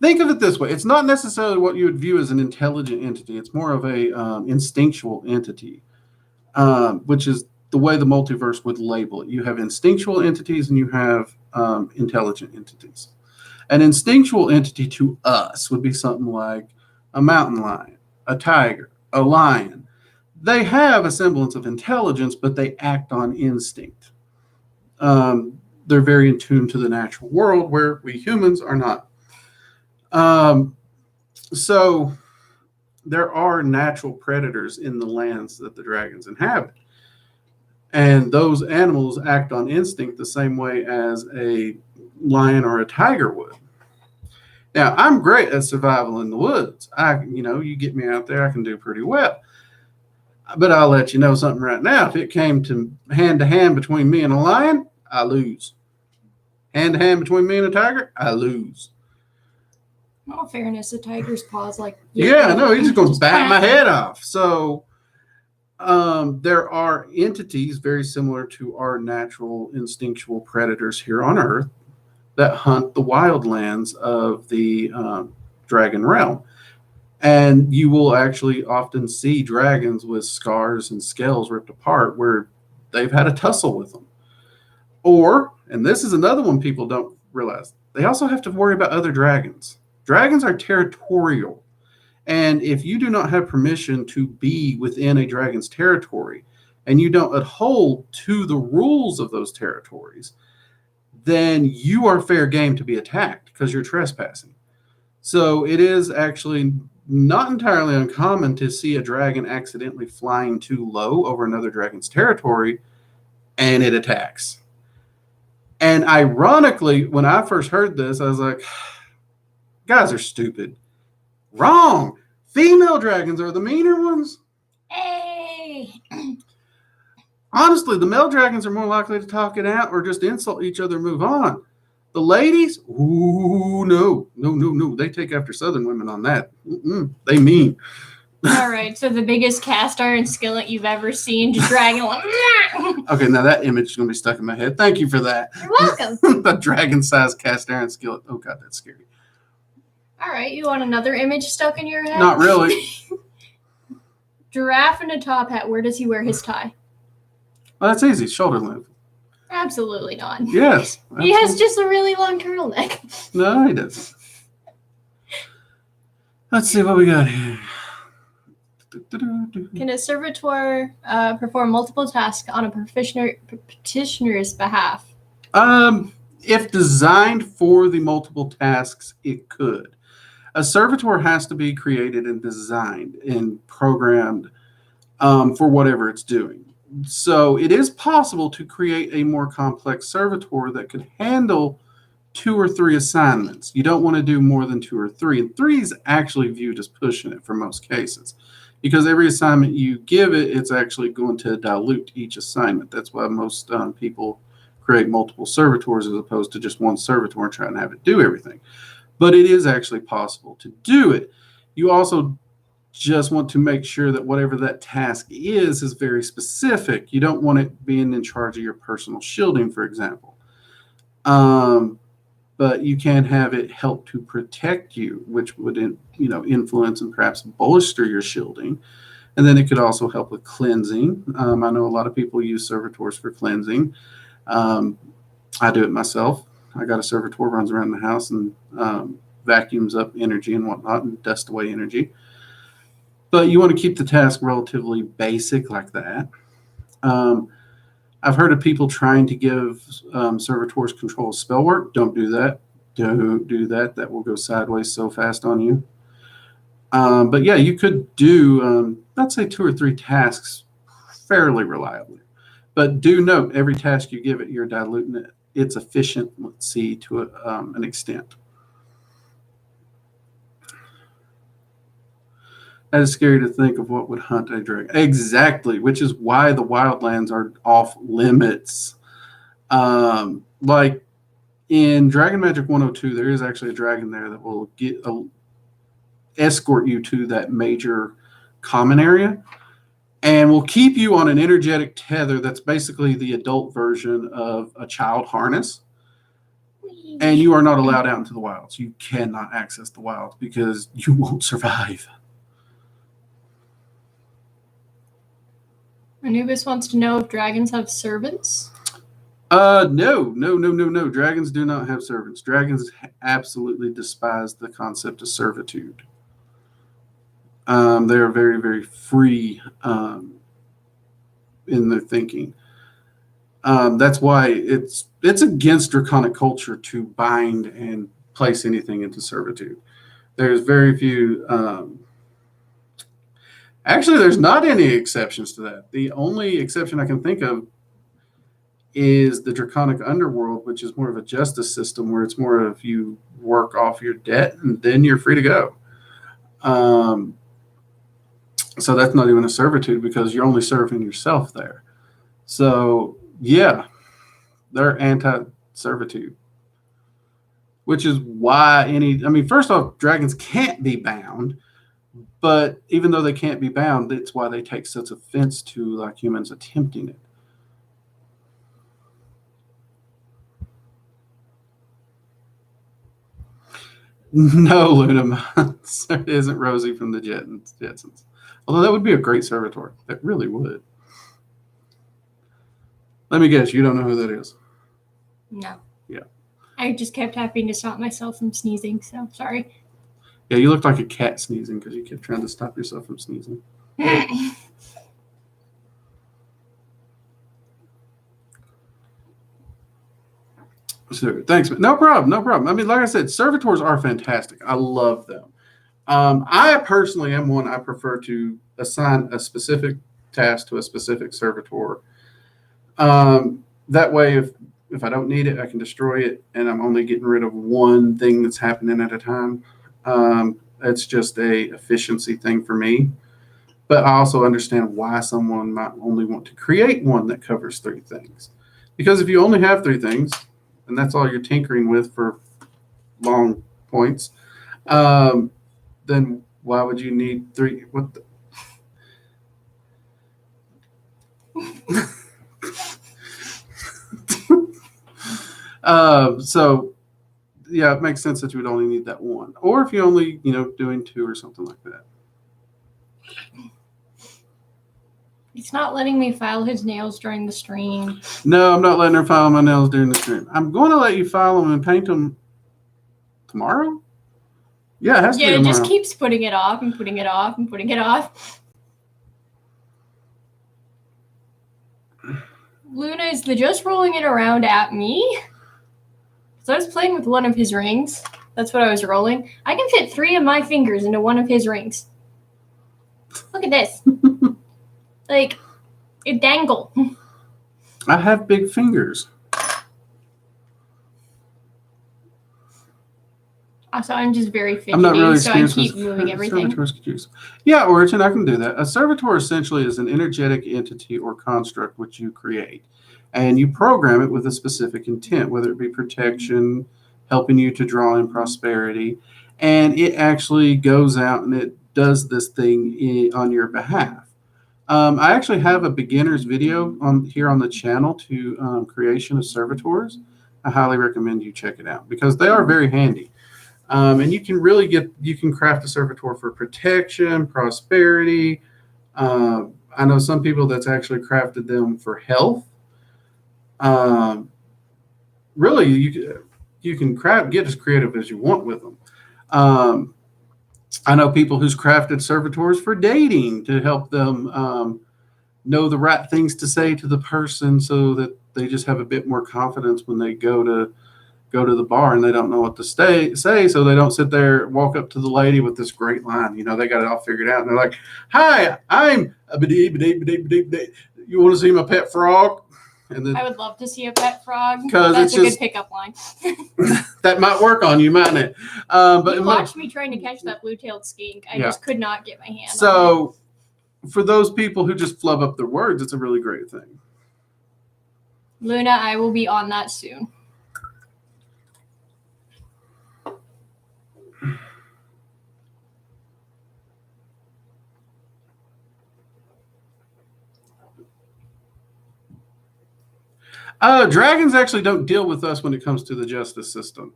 think of it this way. It's not necessarily what you would view as an intelligent entity. It's more of a instinctual entity, which is the way the multiverse would label it. You have instinctual entities and you have intelligent entities. An instinctual entity to us would be something like a mountain lion, a tiger, a lion. They have a semblance of intelligence, but they act on instinct. They're very in tune to the natural world, where we humans are not. So there are natural predators in the lands that the dragons inhabit. And those animals act on instinct the same way as a lion or a tiger would. Now, I'm great at survival in the woods. You get me out there, I can do pretty well. But I'll let you know something right now. If it came to hand between me and a lion, I lose. Hand to hand between me and a tiger, I lose. In all fairness, the tiger's paws he's just going to bat my head off. So there are entities very similar to our natural instinctual predators here on Earth that hunt the wildlands of the dragon realm. And you will actually often see dragons with scars and scales ripped apart where they've had a tussle with them. Or, and this is another one people don't realize, they also have to worry about other dragons. Dragons are territorial. And if you do not have permission to be within a dragon's territory, and you don't uphold to the rules of those territories, then you are fair game to be attacked because you're trespassing. So it is actually not entirely uncommon to see a dragon accidentally flying too low over another dragon's territory, and it attacks. And ironically, when I first heard this, I was like, guys are stupid. Wrong. Female dragons are the meaner ones. Hey. Honestly, the male dragons are more likely to talk it out or just insult each other and move on. The ladies, ooh, no. They take after Southern women on that. They mean. All right, so the biggest cast iron skillet you've ever seen, just dragging along. Okay, now that image is going to be stuck in my head. Thank you for that. You're welcome. The dragon-sized cast iron skillet. Oh, God, that's scary. All right, you want another image stuck in your head? Not really. Giraffe in a top hat. Where does he wear his tie? Well, that's easy. Shoulder length. Absolutely not. Yes. He has just a really long turtleneck. No, he doesn't. Let's see what we got here. Can a servitor perform multiple tasks on a petitioner's behalf? If designed for the multiple tasks, it could. A servitor has to be created and designed and programmed for whatever it's doing. So it is possible to create a more complex servitor that could handle 2 or 3 assignments. You don't want to do more than 2 or 3. And 3 is actually viewed as pushing it for most cases. Because every assignment you give it, it's actually going to dilute each assignment. That's why most people create multiple servitors as opposed to just one servitor and trying to have it do everything. But it is actually possible to do it. You also just want to make sure that whatever that task is very specific. You don't want it being in charge of your personal shielding, for example. But you can have it help to protect you, which would influence and perhaps bolster your shielding. And then it could also help with cleansing. I know a lot of people use servitors for cleansing. I do it myself. I got a servitor, runs around the house and vacuums up energy and whatnot and dust away energy. But you want to keep the task relatively basic like that. I've heard of people trying to give servitors control of spell work. Don't do that. Don't do that. That will go sideways so fast on you. But yeah, you could do, let's say 2 or 3 tasks fairly reliably. But do note, every task you give it, you're diluting its efficiency to an extent. That is scary to think of what would hunt a dragon. Exactly, which is why the wildlands are off limits. Like in Dragon Magic 102, there is actually a dragon there that will escort you to that major common area and will keep you on an energetic tether that's basically the adult version of a child harness. And you are not allowed out into the wilds. You cannot access the wilds because you won't survive. Anubis wants to know if dragons have servants. No. Dragons do not have servants. Dragons absolutely despise the concept of servitude. They are very, very free in their thinking. That's why it's against draconic culture to bind and place anything into servitude. There's very few. Actually, there's not any exceptions to that. The only exception I can think of is the draconic underworld, which is more of a justice system where it's more of you work off your debt and then you're free to go. So that's not even a servitude because you're only serving yourself there. So yeah, they're anti-servitude, which is why first off, dragons can't be bound. But even though they can't be bound, that's why they take such offense to like humans attempting it. No, Luna, it isn't Rosie from the Jetsons. Although that would be a great servitor. That really would. Let me guess, you don't know who that is. No. Yeah. I just kept having to stop myself from sneezing, so sorry. Yeah, you looked like a cat sneezing because you kept trying to stop yourself from sneezing. So, thanks. No problem. I mean, like I said, servitors are fantastic. I love them. I personally am one I prefer to assign a specific task to a specific servitor. That way, if I don't need it, I can destroy it, and I'm only getting rid of one thing that's happening at a time. It's just a efficiency thing for me. But I also understand why someone might only want to create one that covers 3 things. Because if you only have 3 things, and that's all you're tinkering with for long points, then why would you need 3? What the? So yeah, it makes sense that you would only need that one. Or if you only, doing 2 or something like that. He's not letting me file his nails during the stream. No, I'm not letting her file my nails during the stream. I'm going to let you file them and paint them tomorrow? Yeah, it has to be tomorrow. Yeah, it just keeps putting it off and putting it off and putting it off. Luna, is the just rolling it around at me? So I was playing with one of his rings. That's what I was rolling. I can fit 3 of my fingers into one of his rings. Look at this. Like, it dangle. I have big fingers. Also, I'm just very fidgety, I'm not really so I keep moving everything. Yeah, Origin, I can do that. A servitor essentially is an energetic entity or construct which you create. And you program it with a specific intent, whether it be protection, helping you to draw in prosperity. And it actually goes out and it does this thing on your behalf. I actually have a beginner's video on the channel to creation of servitors. I highly recommend you check it out because they are very handy. And you can craft a servitor for protection, prosperity. I know some people that's actually crafted them for health. Really, you can get as creative as you want with them. I know people who's crafted servitors for dating to help them know the right things to say to the person so that they just have a bit more confidence when they go to the bar and they don't know what to say, so they don't sit there, walk up to the lady with this great line. They got it all figured out. And they're like, "Hi, I'm a you want to see my pet frog?" And then, I would love to see a pet frog. 'cause That's it's a just- good pickup line. that might work on you, mightn't it? But You watched me trying to catch that blue-tailed skink. I just could not get my hand on it. So for those people who just flub up their words, it's a really great thing. Luna, I will be on that soon. Dragons actually don't deal with us when it comes to the justice system.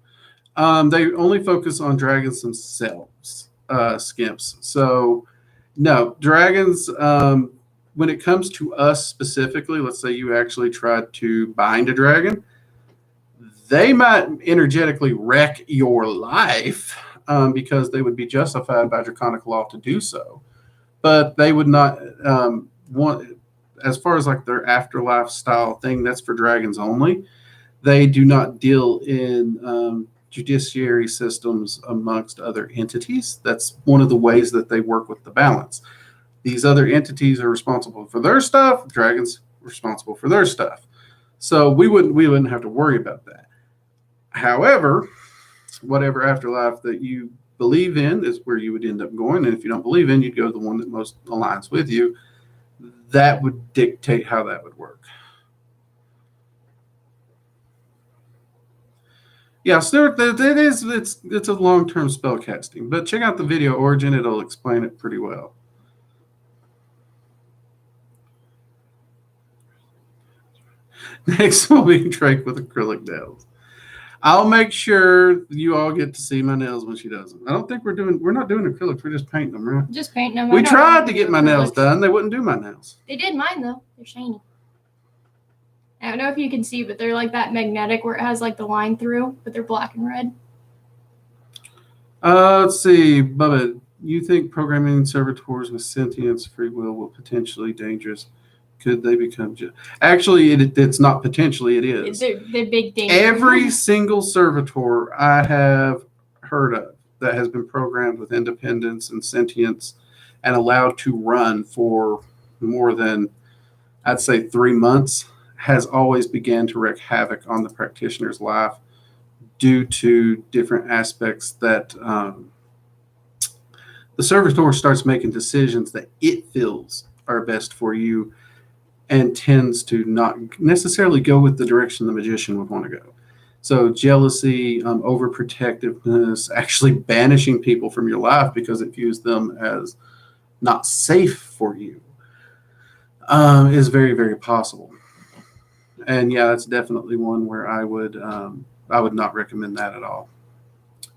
They only focus on dragons themselves, skimps. So, no, dragons, when it comes to us specifically, let's say you actually tried to bind a dragon, they might energetically wreck your life because they would be justified by draconic law to do so. But they would not want, as far as like their afterlife style thing, that's for dragons only. They do not deal in judiciary systems amongst other entities. That's one of the ways that they work with the balance. These other entities are responsible for their stuff. Dragons responsible for their stuff. So we wouldn't have to worry about that. However, whatever afterlife that you believe in is where you would end up going. And if you don't believe in, you'd go to the one that most aligns with you. That would dictate how that would work. Yeah, so it's a long-term spell casting, but check out the video Origin, it'll explain it pretty well. Next will be Drake with acrylic nails. I'll make sure you all get to see my nails when she does them. I don't think we're not doing acrylics, we're just painting them, right? Just painting them. We tried to get my nails done. They wouldn't do my nails. They did mine though. They're shiny. I don't know if you can see, but they're like that magnetic where it has like the line through, but they're black and red. Let's see, Bubba. You think programming servitors with sentience, free will potentially dangerous? Could they become? Actually, it's not potentially. It is. They're big danger. Every single servitor I have heard of that has been programmed with independence and sentience and allowed to run for more than, I'd say, 3 months has always began to wreak havoc on the practitioner's life due to different aspects that the servitor starts making decisions that it feels are best for you and tends to not necessarily go with the direction the magician would want to go. So jealousy, overprotectiveness, actually banishing people from your life because it views them as not safe for you is very, very possible. And yeah, that's definitely one where I would not recommend that at all.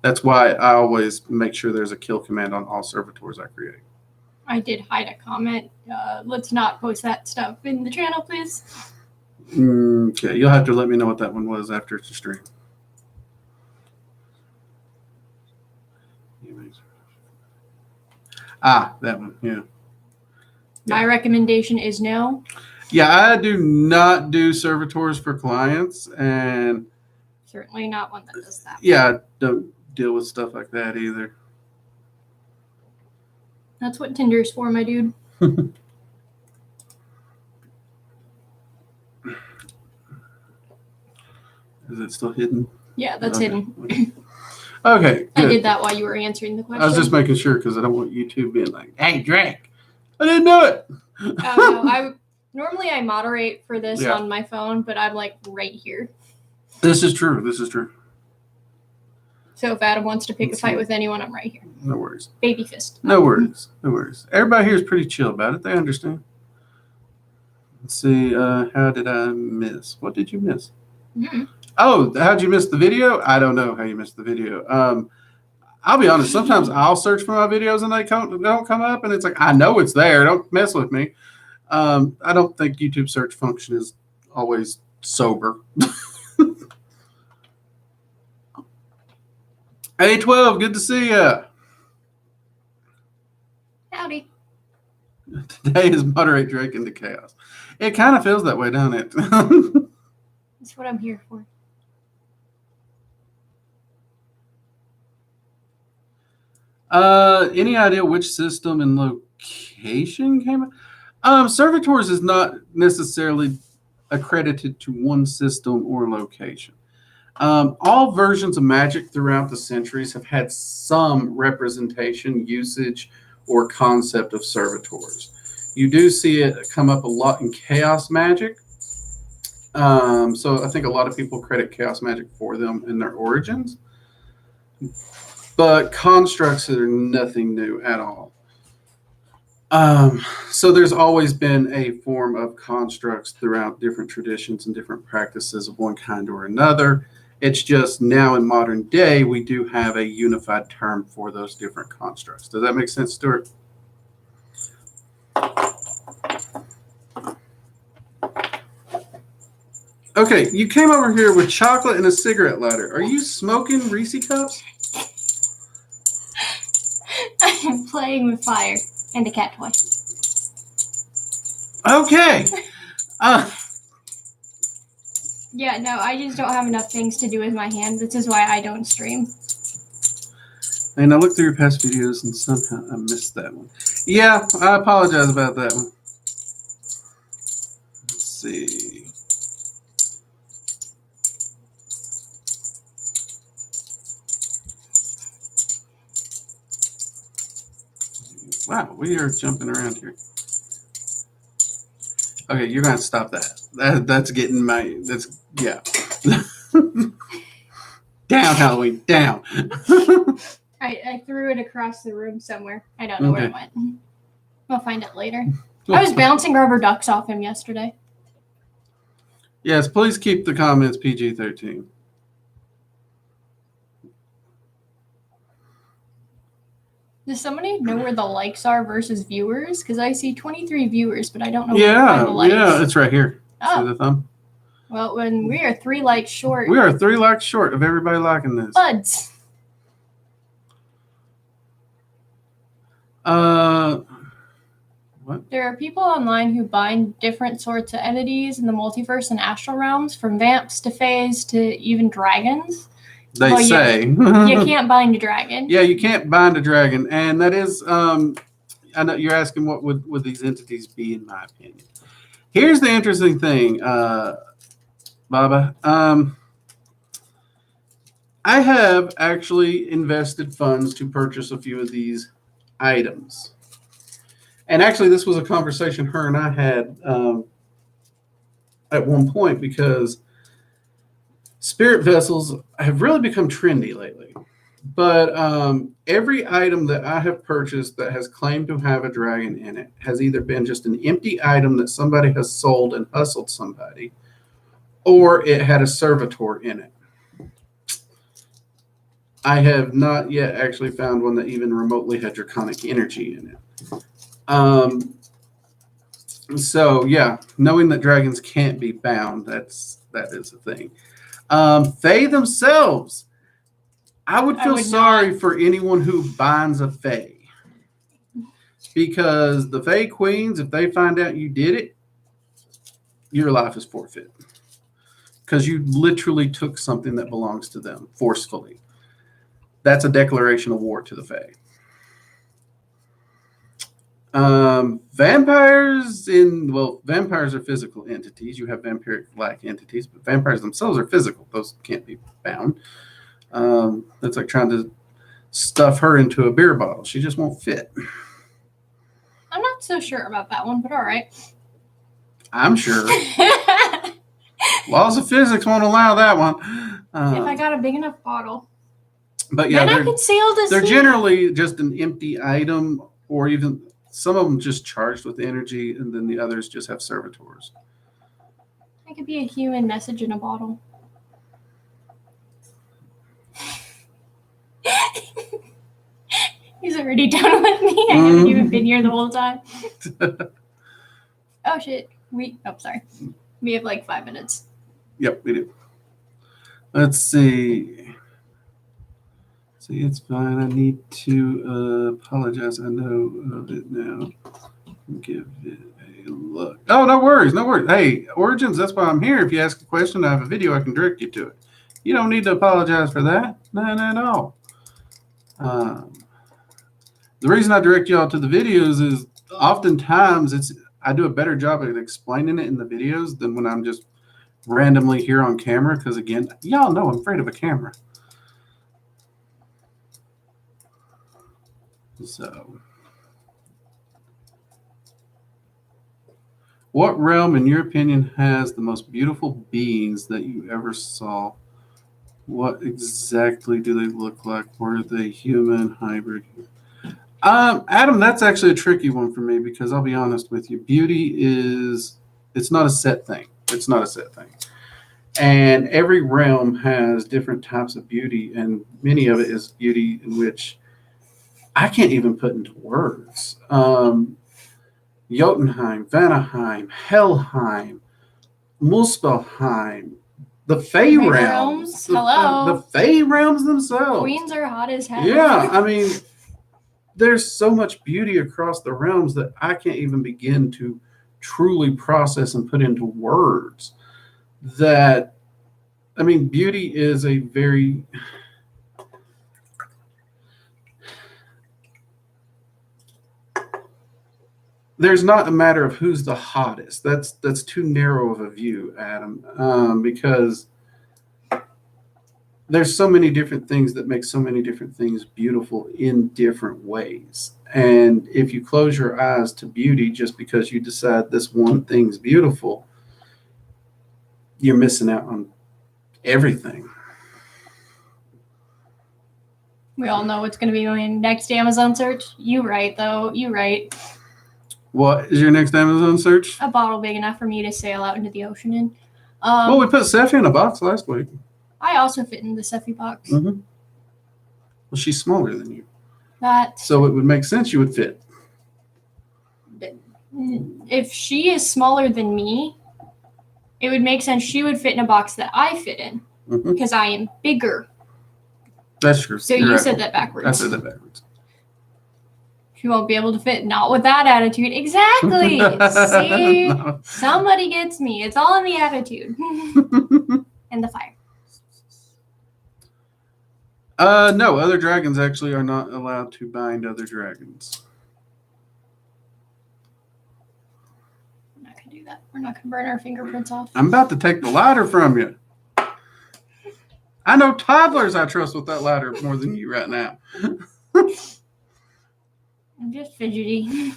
That's why I always make sure there's a kill command on all servitors I create. I did hide a comment. Let's not post that stuff in the channel, please. Okay, you'll have to let me know what that one was after the stream. That one, yeah. My recommendation is no. Yeah, I do not do servitors for clients, and certainly not one that does that. Yeah, I don't deal with stuff like that either. That's what Tinder's for, my dude. Is it still hidden? Yeah, that's hidden. Okay, good. I did that while you were answering the question. I was just making sure because I don't want YouTube being like, "Hey, Drake, I didn't do it." No, normally I moderate for this on my phone, but I'm like right here. This is true. This is true. So if Adam wants to pick a fight with anyone, I'm right here. No worries. Baby fist. No worries. No worries. Everybody here is pretty chill about it. They understand. Let's see. How did I miss? What did you miss? Mm-hmm. Oh, how'd you miss the video? I don't know how you missed the video. I'll be honest. Sometimes I'll search for my videos and they don't come up, and it's like I know it's there. Don't mess with me. I don't think YouTube search function is always sober. Hey, 12, good to see ya. Howdy. Today is moderate Drake into chaos. It kind of feels that way, don't it? That's what I'm here for. Any idea which system and location came out? Servitors is not necessarily accredited to one system or location. All versions of Magic throughout the centuries have had some representation, usage, or concept of servitors. You do see it come up a lot in Chaos Magic. So I think a lot of people credit Chaos Magic for them in their origins. But constructs are nothing new at all. So there's always been a form of constructs throughout different traditions and different practices of one kind or another. It's just now in modern day, we do have a unified term for those different constructs. Does that make sense, Stuart? Okay, you came over here with chocolate and a cigarette lighter. Are you smoking Reese cups? I'm playing with fire and a cat toy. Okay. Yeah, no, I just don't have enough things to do with my hand. This is why I don't stream. And I looked through your past videos and somehow I missed that one. Yeah, I apologize about that one. Let's see. Wow, we are jumping around here. Okay, you're gonna stop that. That's getting yeah. Down, Halloween, down. I threw it across the room somewhere. I don't know where it went. We'll find it later. I was bouncing rubber ducks off him yesterday. Yes, please keep the comments PG-13. Does somebody know where the likes are versus viewers? Because I see 23 viewers, but I don't know where to find the likes. Yeah, it's right here. Oh. See the thumb? Well, when we are 3 likes short. We are 3 likes short of everybody liking this. Buds. What? There are people online who bind different sorts of entities in the multiverse and astral realms, from vamps to fays to even dragons. They say. You can't bind a dragon. Yeah, you can't bind a dragon. And that is, I know you're asking what would these entities be, in my opinion. Here's the interesting thing, Baba. I have actually invested funds to purchase a few of these items. And actually, this was a conversation her and I had at one point, because spirit vessels have really become trendy lately. But every item that I have purchased that has claimed to have a dragon in it has either been just an empty item that somebody has sold and hustled somebody, or it had a servitor in it. I have not yet actually found one that even remotely had draconic energy in it. So yeah, knowing that dragons can't be bound, that is a thing. Fae themselves, I would feel sorry for anyone who binds a Fae, because the Fae queens, if they find out you did it, your life is forfeit, because you literally took something that belongs to them forcefully. That's a declaration of war to the Fae. Vampires are physical entities. You have vampiric-like entities, but vampires themselves are physical. Those can't be bound. That's like trying to stuff her into a beer bottle. She just won't fit. I'm not so sure about that one, but all right. I'm sure. Laws of physics won't allow that one. If I got a big enough bottle. But yeah, then I could sail to they're sea. generally just an empty item, or even some of them just charged with energy, and then the others just have servitors. I could be a human message in a bottle. He's already done with me. I haven't even been here the whole time. Oh shit. Sorry. We have like 5 minutes. Yep, we do. Let's see. See, it's fine. I need to apologize. I know of it now. Give it a look. Oh, no worries. No worries. Hey, Origins, that's why I'm here. If you ask a question, I have a video. I can direct you to it. You don't need to apologize for that. None at all. The reason I direct y'all to the videos is oftentimes I do a better job at explaining it in the videos than when I'm just randomly here on camera. Because again, y'all know I'm afraid of a camera. So, what realm, in your opinion, has the most beautiful beings that you ever saw? What exactly do they look like? Were they human, hybrid? Adam, that's actually a tricky one for me because I'll be honest with you. Beauty it's not a set thing. It's not a set thing. And every realm has different types of beauty, and many of it is beauty in which I can't even put into words. Jotunheim, Vanaheim, Helheim, Muspelheim, the Fey realms. Hello. The Fey realms themselves. Queens are hot as hell. Yeah, I mean, there's so much beauty across the realms that I can't even begin to truly process and put into words. That, I mean, beauty is a very... There's not a matter of who's the hottest. That's too narrow of a view, Adam, because there's so many different things that make so many different things beautiful in different ways. And if you close your eyes to beauty just because you decide this one thing's beautiful, you're missing out on everything. We all know what's going to be my next Amazon search. You right, though. You right. What is your next Amazon search? A bottle big enough for me to sail out into the ocean in. Well, we put Seffi in a box last week. I also fit in the Seffi box. Mm-hmm. Well, she's smaller than you. So it would make sense you would fit. If she is smaller than me, it would make sense she would fit in a box that I fit in because I am bigger. That's true. So you said that backwards. I said that backwards. She won't be able to fit. Not with that attitude. Exactly. See? No. Somebody gets me. It's all in the attitude. And the fire. No, other dragons actually are not allowed to bind other dragons. We're not going to do that. We're not going to burn our fingerprints off. I'm about to take the ladder from you. I know toddlers I trust with that ladder more than you right now. I'm just fidgety.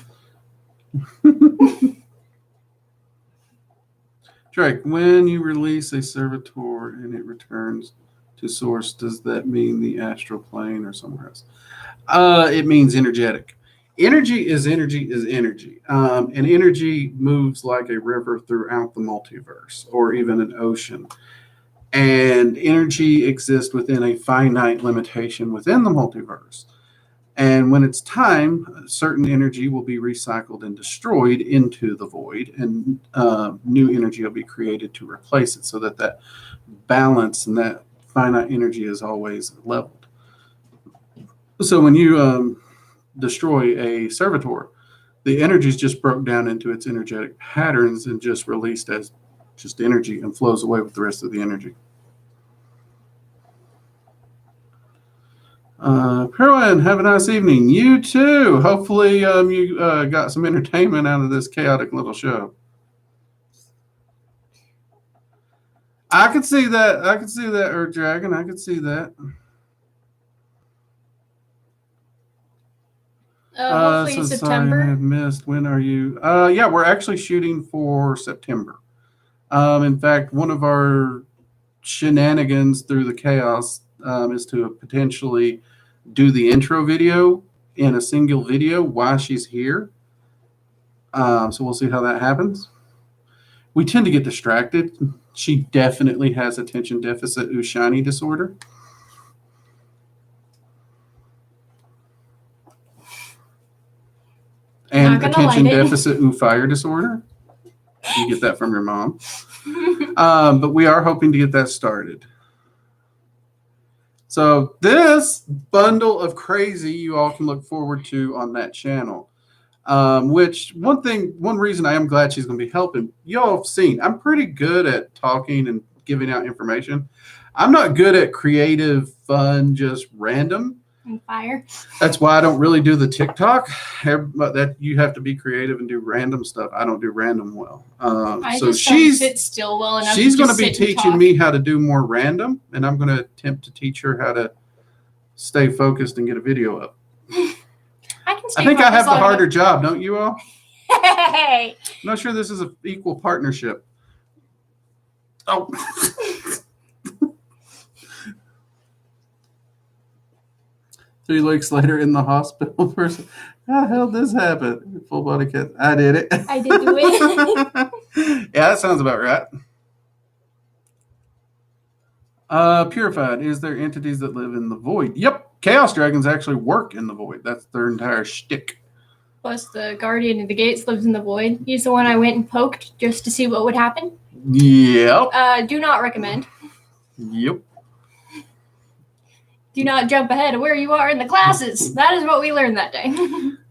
Drake, when you release a servitor and it returns to source, does that mean the astral plane or somewhere else? It means energetic. Energy is energy is energy. And energy moves like a river throughout the multiverse or even an ocean. And energy exists within a finite limitation within the multiverse. And when it's time, certain energy will be recycled and destroyed into the void, and new energy will be created to replace it so that that balance and that finite energy is always leveled. So when you destroy a servitor, the energy is just broke down into its energetic patterns and just released as just energy and flows away with the rest of the energy. Perwin, have a nice evening. You too. Hopefully you got some entertainment out of this chaotic little show. I could see that. I could see that, Earth Dragon. I could see that. Hopefully so September. Sorry, I missed. When are you? Yeah, we're actually shooting for September. In fact, one of our shenanigans through the chaos is to potentially do the intro video in a single video while she's here. So we'll see how that happens. We tend to get distracted. She definitely has attention deficit shiny disorder. And attention deficit fire disorder. You get that from your mom. But we are hoping to get that started. So this bundle of crazy you all can look forward to on that channel. Which one reason I am glad she's going to be helping, y'all have seen, I'm pretty good at talking and giving out information. I'm not good at creative, fun, just random. And fire. That's why I don't really do the TikTok. That you have to be creative and do random stuff. I don't do random well. So she's sit still well enough. She's going to be teaching me how to do more random, and I'm going to attempt to teach her how to stay focused and get a video up. I think I have the harder job, don't you all? Hey! I'm not sure this is an equal partnership. Oh. 3 weeks later in the hospital person. How the hell did this happen? Full body cat. I did it. I did do it. Yeah, that sounds about right. Purified. Is there entities that live in the void? Yep. Chaos dragons actually work in the void. That's their entire shtick. Plus, the guardian of the gates lives in the void. He's the one I went and poked just to see what would happen. Yep. Do not recommend. Yep. Do not jump ahead of where you are in the classes. That is what we learned that day.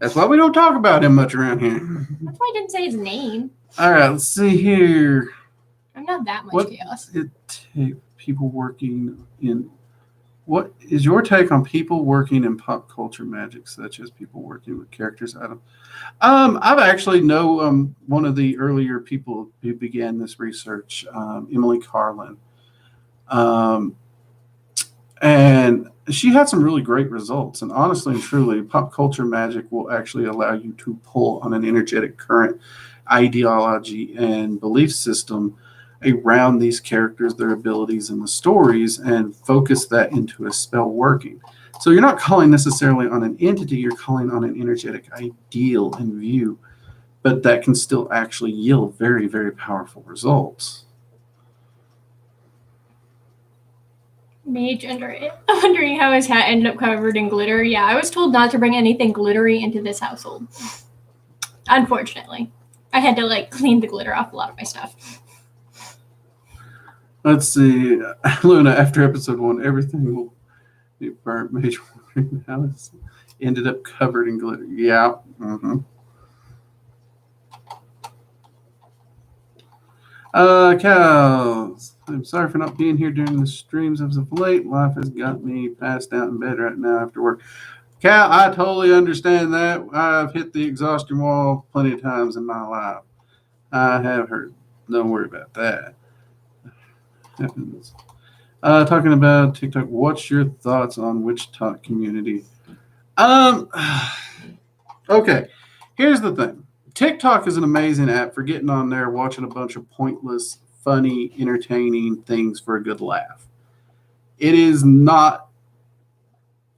That's why we don't talk about him much around here. That's why I didn't say his name. All right, let's see here. I'm not that much chaos. People working in... What is your take on people working in pop culture magic, such as people working with characters? I've actually know one of the earlier people who began this research, Emily Carlin. And she had some really great results. And honestly and truly, pop culture magic will actually allow you to pull on an energetic current, ideology, and belief system around these characters, their abilities, and the stories, and focus that into a spell working. So you're not calling necessarily on an entity, you're calling on an energetic ideal and view, but that can still actually yield very, very powerful results. Mage wondering how his hat ended up covered in glitter. Yeah, I was told not to bring anything glittery into this household. Unfortunately. I had to clean the glitter off a lot of my stuff. Let's see. Luna, after episode 1, everything will be burnt. Mage wondering how it ended up covered in glitter. Yeah. Mm-hmm. Cows. I'm sorry for not being here during the streams as of late. Life has got me passed out in bed right now after work. Cal, I totally understand that. I've hit the exhaustion wall plenty of times in my life. I have heard. Don't worry about that. Happens. Talking about TikTok, what's your thoughts on Witchtalk community? Okay, here's the thing. TikTok is an amazing app for getting on there, watching a bunch of pointless, funny, entertaining things for a good laugh. It is not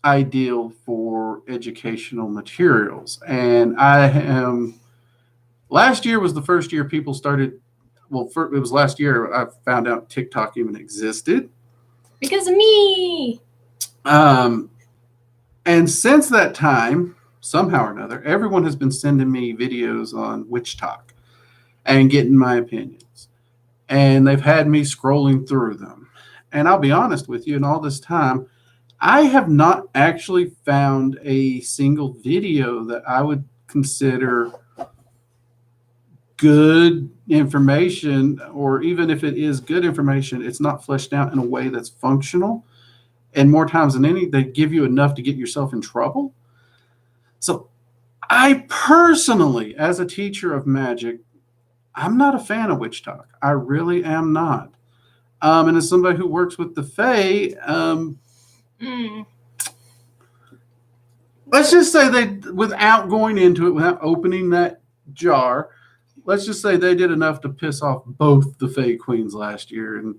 ideal for educational materials. And last year was the first year people started, it was last year I found out TikTok even existed. Because of me. And since that time, somehow or another, everyone has been sending me videos on Witchtalk and getting my opinions. And they've had me scrolling through them. And I'll be honest with you, in all this time, I have not actually found a single video that I would consider good information, or even if it is good information, it's not fleshed out in a way that's functional. And more times than any, they give you enough to get yourself in trouble. So I personally, as a teacher of magic, I'm not a fan of Witchtalk. I really am not. And as somebody who works with the Fae, let's just say without going into it, without opening that jar, let's just say they did enough to piss off both the Fae Queens last year. And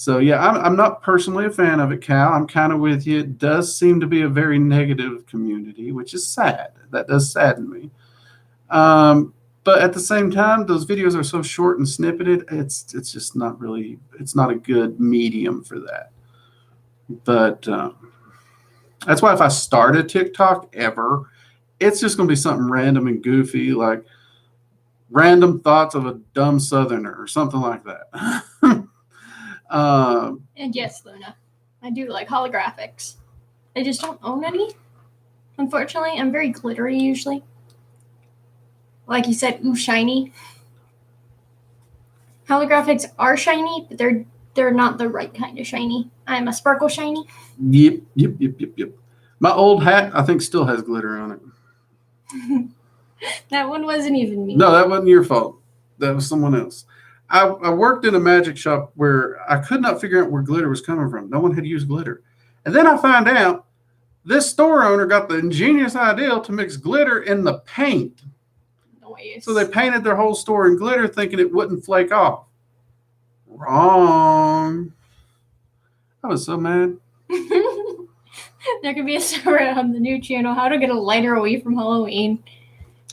So yeah, I'm not personally a fan of it, Cal. I'm kind of with you. It does seem to be a very negative community, which is sad. That does sadden me. But at the same time, those videos are so short and snippeted. It's just not really. It's not a good medium for that. But that's why if I start a TikTok ever, it's just going to be something random and goofy, like random thoughts of a dumb Southerner or something like that. And yes, Luna, I do like holographics. I just don't own any. Unfortunately, I'm very glittery usually. Like you said, ooh, shiny. Holographics are shiny, but they're not the right kind of shiny. I'm a sparkle shiny. Yep. My old hat, I think, still has glitter on it. That one wasn't even me. No, that wasn't your fault. That was someone else. I worked in a magic shop where I could not figure out where glitter was coming from. No one had used glitter. And then I find out this store owner got the ingenious idea to mix glitter in the paint. Nice. So they painted their whole store in glitter thinking it wouldn't flake off. Wrong. I was so mad. There could be a story on the new channel, how to get a lighter away from Halloween.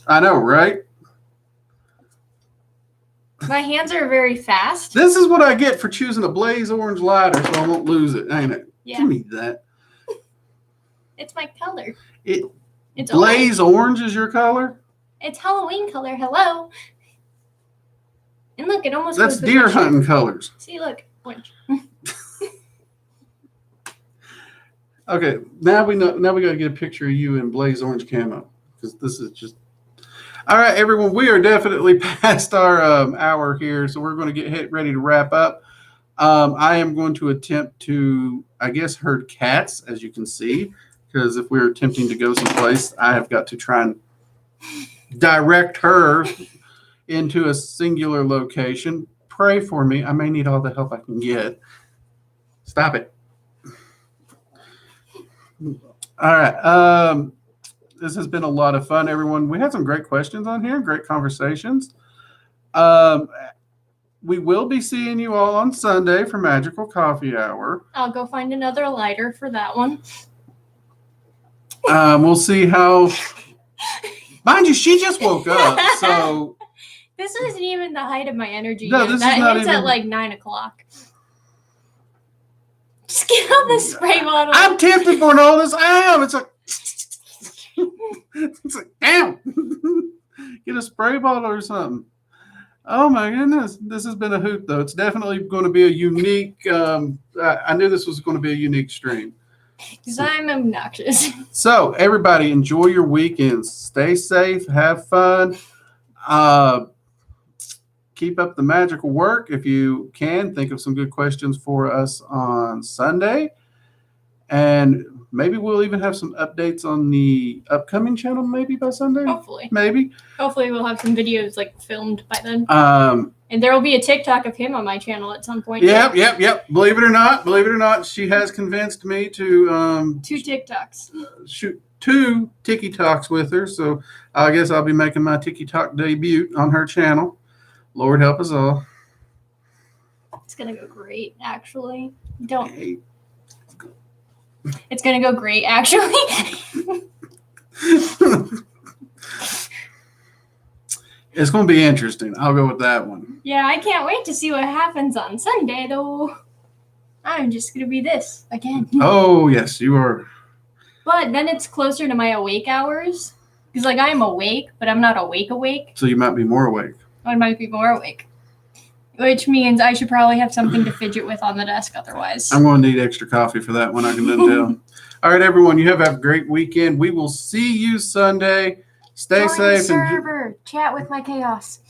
I know, right? My hands are very fast. This is what I get for choosing a blaze orange lighter so I won't lose it, ain't it? Yeah. Give me that. It's my color. It's blaze orange is your color? It's Halloween color. Hello. And look, it almost That's goes with deer my shirt. hunting colors. See, look, orange. Okay, now we got to get a picture of you in blaze orange camo because this is just. All right, everyone, we are definitely past our hour here, so we're going to get ready to wrap up. I am going to attempt to, I guess, herd cats, as you can see, because if we're attempting to go someplace, I have got to try and direct her into a singular location. Pray for me. I may need all the help I can get. Stop it. All right. This has been a lot of fun, everyone. We had some great questions on here, great conversations. We will be seeing you all on Sunday for Magical Coffee Hour. I'll go find another lighter for that one. We'll see how. Mind you, she just woke up, so. This isn't even the height of my energy. No, yet. this is That not hits even- at like 9 o'clock. Just get on the spray bottle. I'm tempted for all this. Ow! It's like. It's like, damn. Get a spray bottle or something. Oh my goodness. This has been a hoot, though. It's definitely going to be a unique. I knew this was going to be a unique stream. Because I'm obnoxious. So, everybody, enjoy your weekends. Stay safe. Have fun. Keep up the magical work. If you can, think of some good questions for us on Sunday. And maybe we'll even have some updates on the upcoming channel maybe by Sunday. Hopefully. Maybe. Hopefully we'll have some videos like filmed by then. And there will be a TikTok of him on my channel at some point. Yep. Believe it or not, she has convinced me to 2 TikToks. shoot 2 TikToks with her. So I guess I'll be making my TikTok debut on her channel. Lord help us all. It's gonna go great, actually. It's gonna go great, actually. It's going to be interesting. I'll go with that one. Yeah, I can't wait to see what happens on Sunday, though. I'm just gonna be this again. Oh, yes, you are. But then it's closer to my awake hours. Because, like, I'm awake, but I'm not awake. So you might be more awake. I might be more awake. Which means I should probably have something to fidget with on the desk otherwise. I'm going to need extra coffee for that one, I can tell. All right, everyone, you have a great weekend. We will see you Sunday. Stay Join safe. the server. Chat with my chaos.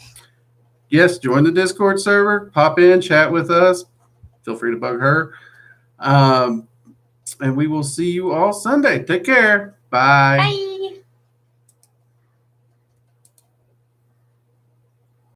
Yes, join the Discord server. Pop in, chat with us. Feel free to bug her. And we will see you all Sunday. Take care. Bye. Bye.